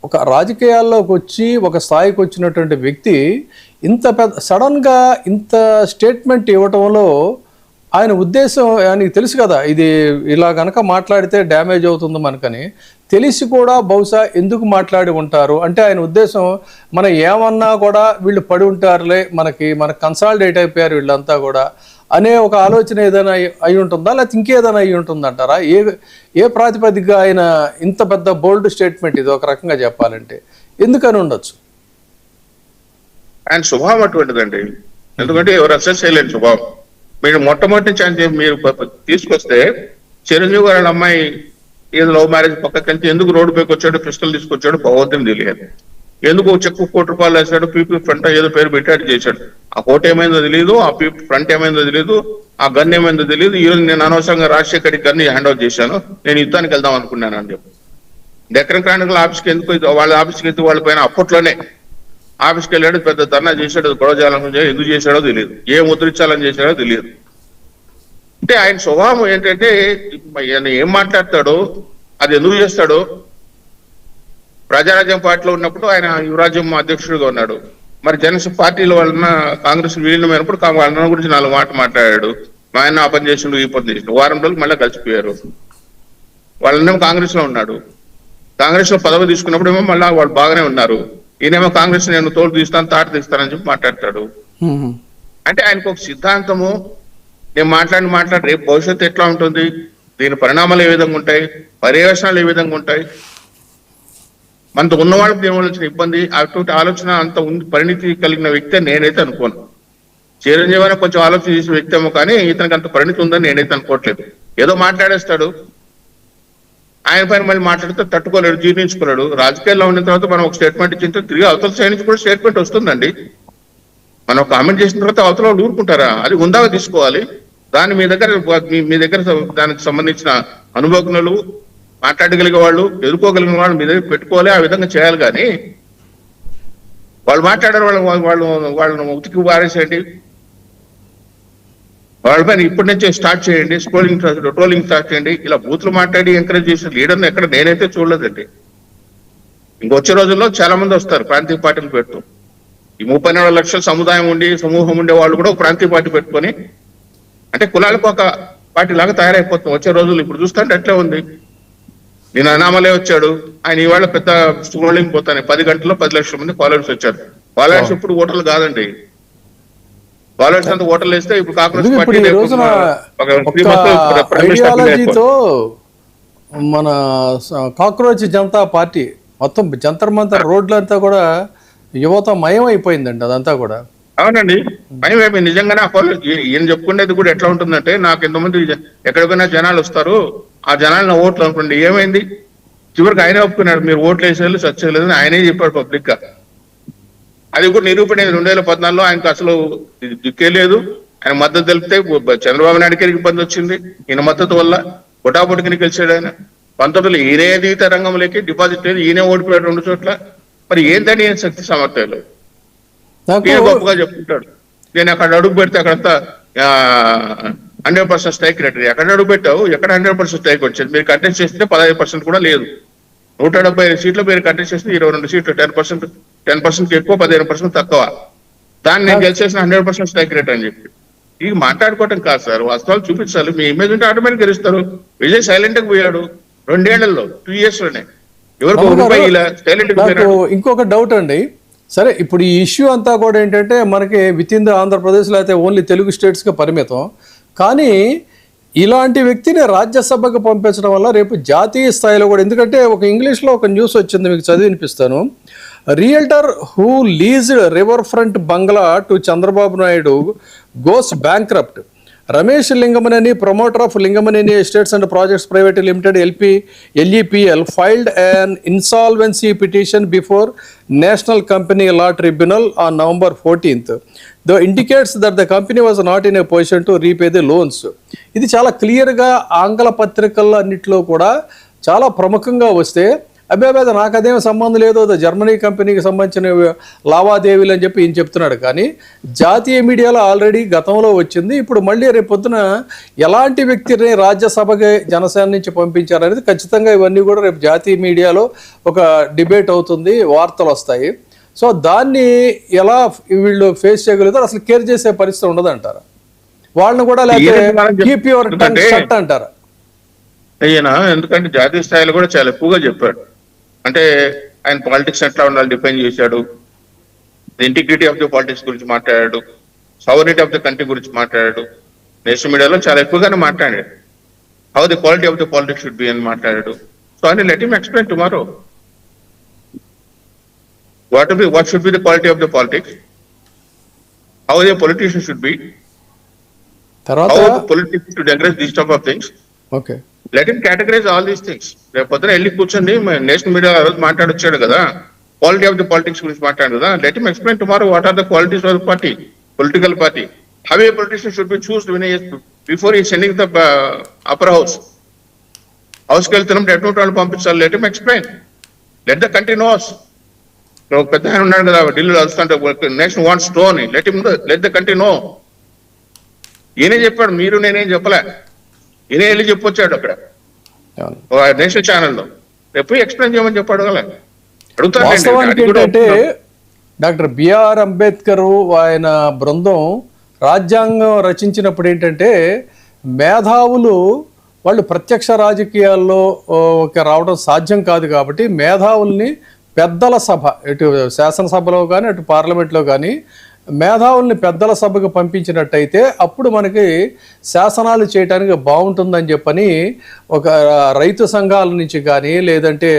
ఒక రాజకీయాల్లోకి వచ్చి ఒక స్థాయికి వచ్చినటువంటి వ్యక్తి ఇంత పెద్ద సడన్గా ఇంత స్టేట్మెంట్ ఇవ్వటంలో ఆయన ఉద్దేశం ఆయనకి తెలుసు కదా, ఇది ఇలా కనుక మాట్లాడితే డ్యామేజ్ అవుతుంది మనకని తెలిసి కూడా బహుశా ఎందుకు మాట్లాడి ఉంటారు అంటే ఆయన ఉద్దేశం మనం ఏమన్నా కూడా వీళ్ళు పడి ఉంటారులే, మన కన్సాలిడేట్ అయిపోయారు వీళ్ళంతా కూడా అనే ఒక ఆలోచన ఏదైనా అయి ఉంటుందా, లేకపోతే ఇంకేదైనా అయి ఉంటుందంటారా? ఏ ప్రాతిపదికగా ఆయన ఇంత పెద్ద బోల్డ్ స్టేట్మెంట్ ఇది ఒక రకంగా చెప్పాలంటే ఎందుకని ఉండొచ్చు? ఆయన స్వభావం అటువంటిదండి. ఎందుకంటే ఎవరు అసెస్ చేయలేని స్వభావం. మీరు మొట్టమొదటి నుంచి మీరు తీసుకొస్తే చిరంజీవి గారి అమ్మాయి ఏదో లవ్ మ్యారేజ్ పక్కకి వెళ్తే ఎందుకు రోడ్డు పైకి వచ్చాడు, పిస్టల్ తీసుకొచ్చాడు, భగవంతుని తెలియదు. ఎందుకు చెక్కు ₹1 వేసాడు, పీపీ ఫ్రంట్ ఏదో పేరు పెట్టాడు చేశాడు. ఆ కోట్ ఏమైందో తెలియదు, ఆ పీపీ ఫ్రంట్ ఏమైందో తెలియదు, ఆ గన్ ఏమైందో తెలియదు. ఈరోజు నేను అనవసరంగా రాజశేఖర్కి గన్ హ్యాండ్ ఓవర్ చేశాను, నేను యుద్ధానికి వెళ్దాం అనుకున్నాను అని చెప్పి డెక్కన్ క్రానికల్ ఆఫీస్కి ఎందుకు వాళ్ళ ఆఫీస్కి ఎందుకు వాళ్ళ పైన అప్పట్లోనే ఆఫీస్కి వెళ్ళాడు, పెద్ద ధర్నా చేశాడు, గొడవ చేయాలని ఎందుకు చేశాడో తెలియదు, ఏం ముద్రించాలని చేశాడో తెలియదు. అంటే ఆయన స్వభావం ఏంటంటే ఆయన ఏం మాట్లాడతాడో అది ఎందుకు చేస్తాడో. ప్రజారాజ్యం పార్టీలో ఉన్నప్పుడు ఆయన యువరాజ్యం అధ్యక్షుడిగా ఉన్నాడు. మరి జనసేన పార్టీలో వాళ్ళ కాంగ్రెస్ విలీనమైనప్పుడు వాళ్ళ గురించి 4 మాటలు మాట్లాడాడు. మా ఆయన ఆ పని చేసిండు, ఈ పని చేసిండు. వారం రోజులు మళ్ళీ కలిసిపోయారు. వాళ్ళనేమో కాంగ్రెస్ లో ఉన్నాడు. కాంగ్రెస్ లో పదవి తీసుకున్నప్పుడు ఏమో మళ్ళీ వాళ్ళు బాగానే ఉన్నారు. ఈయనేమో కాంగ్రెస్ నేను తోలు తీస్తాను, తాట తీస్తానని చెప్పి మాట్లాడతాడు. అంటే ఆయనకు ఒక సిద్ధాంతము, నేను మాట్లాడి రేపు భవిష్యత్తు ఎట్లా ఉంటుంది, దీని పరిణామాలు ఏ విధంగా ఉంటాయి, పర్యవేక్షణలు ఏ విధంగా ఉంటాయి, మనతో ఉన్న వాళ్ళకి దీని వల్ల వచ్చిన ఇబ్బంది, అటువంటి ఆలోచన అంత పరిణితి కలిగిన వ్యక్తి నేనైతే అనుకోను. చిరంజీవి అయినా కొంచెం ఆలోచన చేసిన వ్యక్తి ఏమో కానీ ఇతనికి అంత పరిణితి ఉందని నేనైతే అనుకోవట్లేదు. ఏదో మాట్లాడేస్తాడు, ఆయన పైన మళ్ళీ మాట్లాడితే తట్టుకోలేడు, జీర్ణించుకోలేడు. రాజకీయాల్లో ఉన్న తర్వాత మనం ఒక స్టేట్మెంట్ ఇచ్చిన తిరిగి అవతల సైడ్ నుంచి కూడా స్టేట్మెంట్ వస్తుందండి. మనం కామెంట్ చేసిన తర్వాత అవతల వాళ్ళు ఊరుకుంటారా? అది ఉందాగా తీసుకోవాలి. దాన్ని మీ దగ్గర దానికి సంబంధించిన అనుభవజ్ఞులు, మాట్లాడగలిగే వాళ్ళు, ఎదుర్కోగలిగిన వాళ్ళు మీ దగ్గర పెట్టుకోవాలి, ఆ విధంగా చేయాలి. కానీ వాళ్ళు మాట్లాడారు, వాళ్ళని ఉతికి వారేసేయండి. వాళ్ళపైన ఇప్పటి నుంచే స్టార్ట్ చేయండి, ట్రోలింగ్ స్టార్ట్ చేయండి. ఇలా బూతులు మాట్లాడి ఎంకరేజ్ చేసిన లీడర్ని ఎక్కడ నేనైతే చూడలేదండి. ఇంకొచ్చే రోజుల్లో చాలా మంది వస్తారు ప్రాంతీయ పార్టీలు పెట్టు. ఈ 34 లక్షల సముదాయం ఉండి సమూహం ఉండే వాళ్ళు కూడా ఒక ప్రాంతీయ పార్టీ పెట్టుకొని అంటే కులాలకు ఒక పార్టీ లాగా తయారైపోతాం వచ్చే రోజులు. ఇప్పుడు చూస్తుంటే అట్లే ఉంది. నేను అనామలే వచ్చాడు, ఆయన ఇవాళ పెద్ద స్క్రోలింగ్ పోతాను. 10 గంటల్లో 10 లక్షల మంది ఫాలోవర్స్ వచ్చారు. ఫాలోవర్స్ ఇప్పుడు ఓటర్లు కాదండి, ఫాలోవర్స్ అంతా ఓటర్లు వేస్తే ఇప్పుడు కాంగ్రెస్ పార్టీ ఐడియాలజీతో మన కాక్రోచ్ జనతా పార్టీ మొత్తం జంతర్ మంతర్ రోడ్లంతా కూడా యువత మయం అయిపోయిందండి అదంతా కూడా. అవునండి, భయం అయిపోయింది నిజంగానే. ఆ ఫాలో ఈయన చెప్పుకునేది కూడా ఎట్లా ఉంటుందంటే, నాకు ఎంతమంది ఎక్కడికైనా జనాలు వస్తారు, ఆ జనాలను ఓట్లు అనుకోండి. ఏమైంది చివరికి ఆయనే ఒప్పుకున్నాడు, మీరు ఓట్లు వేసేవాళ్ళు సచ్చేయలేదని ఆయనే చెప్పాడు పబ్లిక్ గా. అది కూడా నిరూపణ 2014లో ఆయనకు అసలు దిక్కే లేదు. ఆయన మద్దతు తెలిపితే చంద్రబాబు నాయుడుకి ఇబ్బంది వచ్చింది, ఈయన మద్దతు వల్ల పొటాపొటికి గెలిచాడు ఆయన. 19లో ఈయనే దిగితే రంగంలోకి డిపాజిట్ లేదు, ఈయనే ఓడిపోయాడు 2 చోట్ల. మరి ఏంటని ఈయన శక్తి సామర్థ్యాలు ఈయన గొప్పగా చెప్పుకుంటాడు. నేను అక్కడ అడుగు పెడితే అక్కడంతా 100% స్ట్రైక్ రేట్. ఎక్కడ అడుగు పెట్టావు, ఎక్కడ 100% స్ట్రైక్ వచ్చింది? మీరు కంటెస్ట్ చేస్తే 15% కూడా లేదు. 175 సీట్లు మీరు కంటెస్ట్ చేస్తే 22 సీట్లు, 10% ఎక్కువ, 15% తక్కువ. దాన్ని నేను గెలిచేసిన 100% స్ట్రైక్ రేట్ అని చెప్పి ఇక మాట్లాడుకోవటం కాదు సార్, వాస్తవాలు చూపించాలి. మీ ఇమేజ్ ఉంటే ఆటోమేటిక్ గెలుస్తారు. విజయ్ సైలెంట్ గా పోయాడు 2 ఏళ్లలో, 2 years లోనే. ఎవరికి రూపాయి ఇలా సైలెంట్ గా పోయాడు. ఇంకొక డౌట్ అండి, సరే ఇప్పుడు ఈ ఇష్యూ అంతా కూడా ఏంటంటే మనకి విత్ ఇన్ ద ఆంధ్రప్రదేశ్లో అయితే ఓన్లీ తెలుగు స్టేట్స్కి పరిమితం. కానీ ఇలాంటి వ్యక్తిని రాజ్యసభకు పంపించడం వల్ల రేపు జాతీయ స్థాయిలో కూడా, ఎందుకంటే ఒక ఇంగ్లీష్లో ఒక న్యూస్ వచ్చింది, మీకు చదివి వినిపిస్తాను. Realtor who leased river front bungalow to Chandrababu Naidu goes bankrupt. Ramesh Lingamaneni, promoter of Lingamaneni estates and projects private limited LEPL filed an insolvency petition before National Company Law Tribunal on November 14th. Though indicates that the company was not in a position to repay the loans. ఇది చాలా క్లియర్గా ఆంగ్ల పత్రికల్లో అన్నింటిలో కూడా చాలా ప్రముఖంగా వస్తే, అబ్బాయి నాకు అదేం సంబంధం లేదు, జర్మనీ కంపెనీకి సంబంధించిన లావాదేవీలు అని చెప్పి ఈయన చెప్తున్నాడు. కానీ జాతీయ మీడియాలో ఆల్రెడీ గతంలో వచ్చింది. ఇప్పుడు మళ్ళీ రేపు పొద్దున ఎలాంటి వ్యక్తిని రాజ్యసభకి జనసేన నుంచి పంపించారనేది ఖచ్చితంగా ఇవన్నీ కూడా రేపు జాతీయ మీడియాలో ఒక డిబేట్ అవుతుంది, వార్తలు వస్తాయి. సో దాన్ని ఎలా వీళ్ళు ఫేస్ చేయగలుగుతారు? అసలు కేర్ చేసే పరిస్థితి ఉండదు అంటారా వాళ్ళని కూడా, లేకపోతే కీప్ యువర్ టంగ్ షట్ అంటారా? ఈయన ఎందుకంటే జాతీయ స్థాయిలో కూడా చాలా ఎక్కువగా చెప్పాడు. అంటే ఆయన పాలిటిక్స్ ఎట్లా ఉండాలి డిఫైన్ చేశాడు, ఇంటిగ్రిటీ ఆఫ్ ది పాలిటిక్స్ గురించి మాట్లాడాడు, సవరిటీ ఆఫ్ ది కంట్రీ గురించి మాట్లాడాడు. నేషనల్ మీడియాలో చాలా ఎక్కువగానే మాట్లాడాడు. How the quality of the politics should be అని మాట్లాడాడు. సో అని let him explain tomorrow what should be the quality of the politics, how a politician should be, how politics should encourage these type of things. Okay, let him categorize all these things. రేపు పొద్దున వెళ్ళి కూర్చొని national media మాట్లాడొచ్చాడు కదా, quality of the politics గురించి మాట్లాడు కదా. Let him explain tomorrow what are the qualities of the party, political party. How a politician should be chosen before ఈ sending the upper హౌస్కి వెళ్తున్నాం డెఫినెట్ వాళ్ళు పంపించాలి. Let him explain, let the country knows. ఒక పెద్ద ఆయన ఉన్నాడు కదా ఢిల్లీలో వస్తుంటే, nation wants to know, let the country know. ఈయనే చెప్పాడు, మీరు నేనేం చెప్పలే, ఈయనే వెళ్ళి చెప్పొచ్చాడు అక్కడ నేషనల్ ఛానల్లో. రేపు ఎక్స్ప్లెయిన్ చేయమని చెప్పాడు కదా. వాస్తవానికి ఏంటంటే డాక్టర్ బిఆర్ అంబేద్కర్ ఆయన బృందం రాజ్యాంగం రచించినప్పుడు ఏంటంటే మేధావులు వాళ్ళు ప్రత్యక్ష రాజకీయాల్లో రావడం సాధ్యం కాదు కాబట్టి మేధావుల్ని పెద్దల సభ, ఇటు శాసనసభలో కానీ అటు పార్లమెంట్లో కానీ మేధావుల్ని పెద్దల సభకు పంపించినట్టయితే అప్పుడు మనకి శాసనాలు చేయడానికి బాగుంటుందని చెప్పని ఒక రైతు సంఘాల నుంచి కానీ, లేదంటే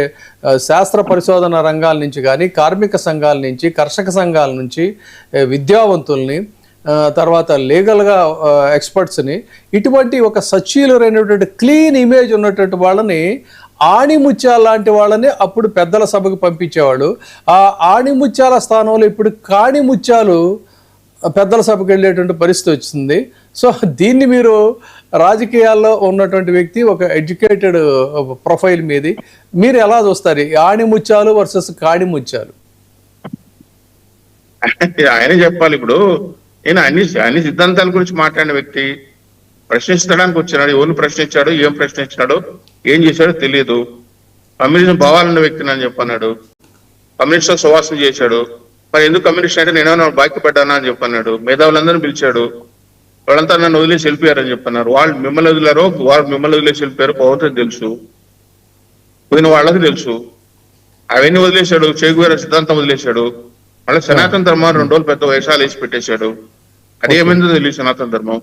శాస్త్ర పరిశోధన రంగాల నుంచి కానీ, కార్మిక సంఘాల నుంచి, కర్షక సంఘాల నుంచి, విద్యావంతుల్ని, తర్వాత లీగల్గా ఎక్స్పర్ట్స్ని, ఇటువంటి ఒక సచ్చీలురైనటువంటి క్లీన్ ఇమేజ్ ఉన్నటువంటి వాళ్ళని, ఆణిముత్యాల లాంటి వాళ్ళని అప్పుడు పెద్దల సభకు పంపించేవాడు. ఆ ఆణిముత్యాల స్థానంలో ఇప్పుడు కాణిముత్యాలు పెద్దల సభకు వెళ్ళేటువంటి పరిస్థితి వచ్చింది. సో దీన్ని మీరు రాజకీయాల్లో ఉన్నటువంటి వ్యక్తి, ఒక ఎడ్యుకేటెడ్ ప్రొఫైల్ మీది, మీరు ఎలా చూస్తారు ఆణిముత్యాలు వర్సెస్ కాణిముత్యాలు? ఆయన చెప్పాలి. ఇప్పుడు నేను అన్ని సిద్ధాంతాల గురించి మాట్లాడిన వ్యక్తి, ప్రశ్నించడానికి వచ్చాడు. ఎవరిని ప్రశ్నించాడు, ఏం ప్రశ్నించాడు, ఏం చేశాడో తెలియదు. కమ్యూనిజం భావాలున్న వ్యక్తిని అని చెప్పన్నాడు. కమ్యూనిస్ట్ సువాసన చేశాడు. మరి ఎందుకు కమ్యూనిస్ట్ అంటే నేనేమన్నా బాక్యపడ్డానా అని చెప్పన్నాడు. మేధావులందరినీ పిలిచాడు. వాళ్ళంతా నన్ను వదిలేసి వెళ్ళిపోయారని చెప్పన్నారు. వాళ్ళు మిమ్మల్ని వదిలారో వాళ్ళు మిమ్మల్ని వదిలేసి వెళ్ళిపోయారు ప్రభుత్వం తెలుసు, పోయిన వాళ్ళకి తెలుసు. అవన్నీ వదిలేశాడు. చేగువేర సిద్ధాంతం వదిలేశాడు. మళ్ళీ సనాతన ధర్మం 2 రోజులు పెద్ద వేషాలు వేసి పెట్టేశాడు. అదేమైందో తెలియదు సనాతన ధర్మం.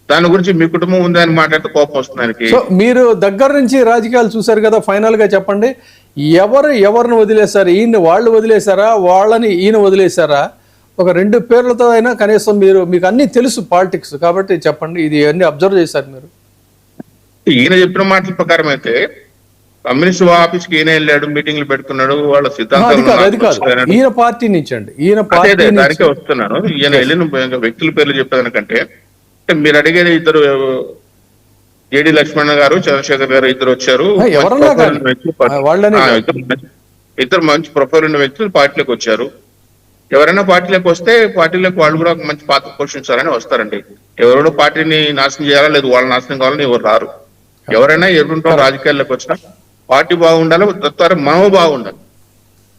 దాని గురించి మీ కుటుంబం ఉంది అని మాట్లాడితే కోపం వస్తుంది ఆయనకి. సో మీరు దగ్గర నుంచి రాజకీయాలు చూశారు కదా, ఫైనల్ గా చెప్పండి, ఎవరిని వదిలేశారు? ఈయన్ని వాళ్ళు వదిలేశారా, వాళ్ళని ఈయన వదిలేశారా? ఒక 2 పేర్లతో అయినా కనీసం మీకు అన్ని తెలుసు పాలిటిక్స్ కాబట్టి చెప్పండి, ఇది అన్ని అబ్జర్వ్ చేశారు మీరు. ఈయన చెప్పిన మాటల ప్రకారం అయితే కమ్యూనిస్ట్ ఆఫీస్కి ఈయన వెళ్ళాడు, మీటింగ్లు పెట్టుకున్నాడు, వాళ్ళ సిద్ధాంతాలు. ఈయన పార్టీ నుంచి అండి, ఈయన పార్టీ దానికే వస్తున్నాను. ఈయన వెళ్ళిన వ్యక్తుల పేర్లు చెప్పేదానికంటే మీరు అడిగేది ఇద్దరు జేడి లక్ష్మణ్ గారు, చంద్రశేఖర్ గారు ఇద్దరు వచ్చారు. ఇద్దరు మంచి ప్రొఫైల్ ఉన్న వ్యక్తులు పార్టీలోకి వచ్చారు. ఎవరైనా పార్టీలోకి వస్తే పార్టీలోకి వాళ్ళు కూడా మంచి పాత్ర పోషించాలని వస్తారండి. ఎవరెవరో పార్టీని నాశనం చేయాలా, లేదు వాళ్ళ నాశనం కావాలని ఎవరు రారు. ఎవరైనా ఎదురుంటాం రాజకీయాల్లోకి వచ్చినా పార్టీ బాగుండాలి, తద్వారా మనము బాగుండాలి.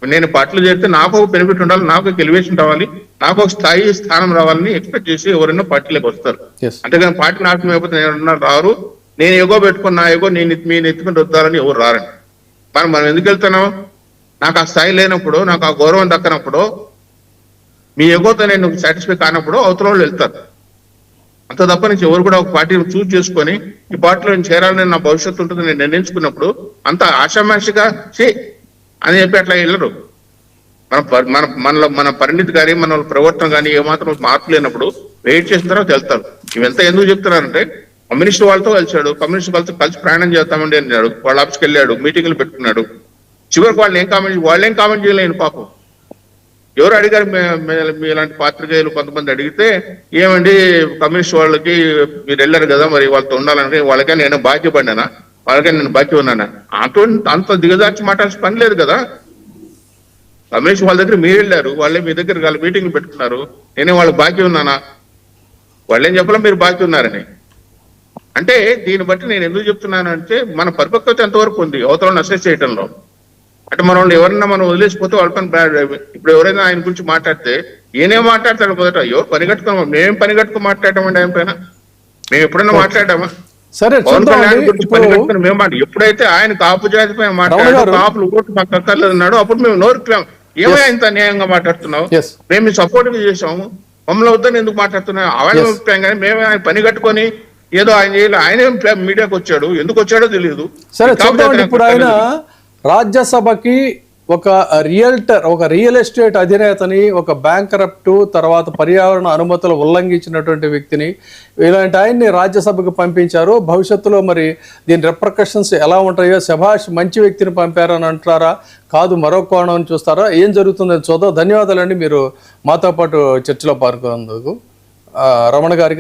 నేను పార్టీలో చేరితే నాకు ఒక బెనిఫిట్ ఉండాలి, నాకు ఒక ఎలివేషన్ రావాలి, నాకు ఒక స్థానం రావాలని ఎక్స్పెక్ట్ చేసి ఎవరైనా పార్టీలోకి వస్తారు. అంతేగాని పార్టీ నాశనం అయిపోతే ఎవరన్నా రారు. నేను ఎగో పెట్టుకుని నా ఎగో మీ నెత్తుకుని వద్దాలని ఎవరు రారండి. మనం ఎందుకు వెళ్తున్నాం? నాకు ఆ స్థాయి లేనప్పుడు, నాకు ఆ గౌరవం దక్కనప్పుడు, మీ ఎగోతో నేను సాటిస్ఫై కానప్పుడు అవతల వాళ్ళు వెళ్తారు. అంత తప్ప నుంచి ఎవరు కూడా ఒక పార్టీని చూస్ చేసుకొని ఈ పార్టీలో నేను చేరాలని నా భవిష్యత్తు ఉంటుంది నేను నిర్ణయించుకున్నప్పుడు అంత ఆషామాషిగా అని చెప్పి అట్లా వెళ్ళరు. మన పరిణితి కానీ మన ప్రవర్తన కానీ ఏమాత్రం మార్పు లేనప్పుడు వెయిట్ చేసిన తర్వాత వెళ్తారు. ఇవంతా ఎందుకు చెప్తున్నారంటే కమ్యూనిస్ట్ వాళ్ళతో కలిసాడు, కమ్యూనిస్ట్ వాళ్ళతో కలిసి ప్రయాణం చేస్తామండి అన్నాడు. వాళ్ళ ఆఫీస్కి వెళ్ళాడు, మీటింగ్లు పెట్టుకున్నాడు. చివరికి వాళ్ళేం కామెంట్ చేయలేను పాపం. ఎవరు అడిగారు? మీలాంటి పాత్రికేయులు కొంతమంది అడిగితే ఏమండి కమ్యూనిస్ట్ వాళ్ళకి మీరు వెళ్ళారు కదా, మరి వాళ్ళతో ఉండాలంటే వాళ్ళకే నేను బాధ్యపడినానా, వాళ్ళకే నేను బాధ్య ఉన్నానా? అంత దిగజార్చి మాట్లాడాల్సిన పని లేదు కదా. కమ్యూనిస్ట్ వాళ్ళ దగ్గర మీరు వెళ్ళారు, వాళ్ళే మీ దగ్గర మీటింగ్లు పెట్టుకున్నారు. నేనే వాళ్ళకి బాధ్య ఉన్నానా? వాళ్ళేం చెప్పాలా మీరు బాధ్య ఉన్నారని. అంటే దీన్ని బట్టి నేను ఎందుకు చెప్తున్నానంటే మన పరిపక్వత ఎంతవరకు ఉంది అవతలను అసెస్ చేయడంలో. అంటే మనం ఎవరన్నా మనం వదిలేసిపోతే వాళ్ళ పని ఇప్పుడు ఎవరైనా ఆయన గురించి మాట్లాడితే ఈయనేం మాట్లాడతాడు మొదట? ఎవరు పని కట్టుకున్నాం? మేమేం పని కట్టుకుని మాట్లాడటమండి ఆయన పైన? మేము ఎప్పుడైనా మాట్లాడామా? సరే, పవన్ కళ్యాణ్ గురించి పని కట్టుకుని మేము ఎప్పుడైతే ఆయన కాపు జాతి పైన మాట్లాడారు, కాపులు ఓట్లు మాకు కక్కర్లేదు అన్నాడు, అప్పుడు మేము నోరుకున్నాం. ఏమైనా ఇంత అన్యాయంగా మాట్లాడుతున్నావు? మేము సపోర్ట్ చేసాము, మమ్మల్ని వద్దని ఎందుకు మాట్లాడుతున్నాం? ఆయన అభిప్రాయం కానీ మేము ఆయన పని కట్టుకొని ఏదో ఆయన చేయాలి. ఆయన మీడియాకి వచ్చాడు, ఎందుకు వచ్చాడో తెలియదు. సరే, ఇప్పుడు ఆయన రాజ్యసభకి ఒక రియల్ ఎస్టేట్ అధినేతని, ఒక బ్యాంకరప్ట్, తర్వాత పర్యావరణ అనుమతులు ఉల్లంఘించినటువంటి వ్యక్తిని, ఇలాంటి ఆయన్ని రాజ్యసభకు పంపించారు. భవిష్యత్తులో మరి దీని రిప్రకషన్స్ ఎలా ఉంటాయో, శభాష్ మంచి వ్యక్తిని పంపారని అంటారా, కాదు మరో కోణం చూస్తారా, ఏం జరుగుతుందని చూద్దాం. ధన్యవాదాలండి మీరు మాతో పాటు చర్చలో పాల్గొన్నందుకు. రమణ గారికి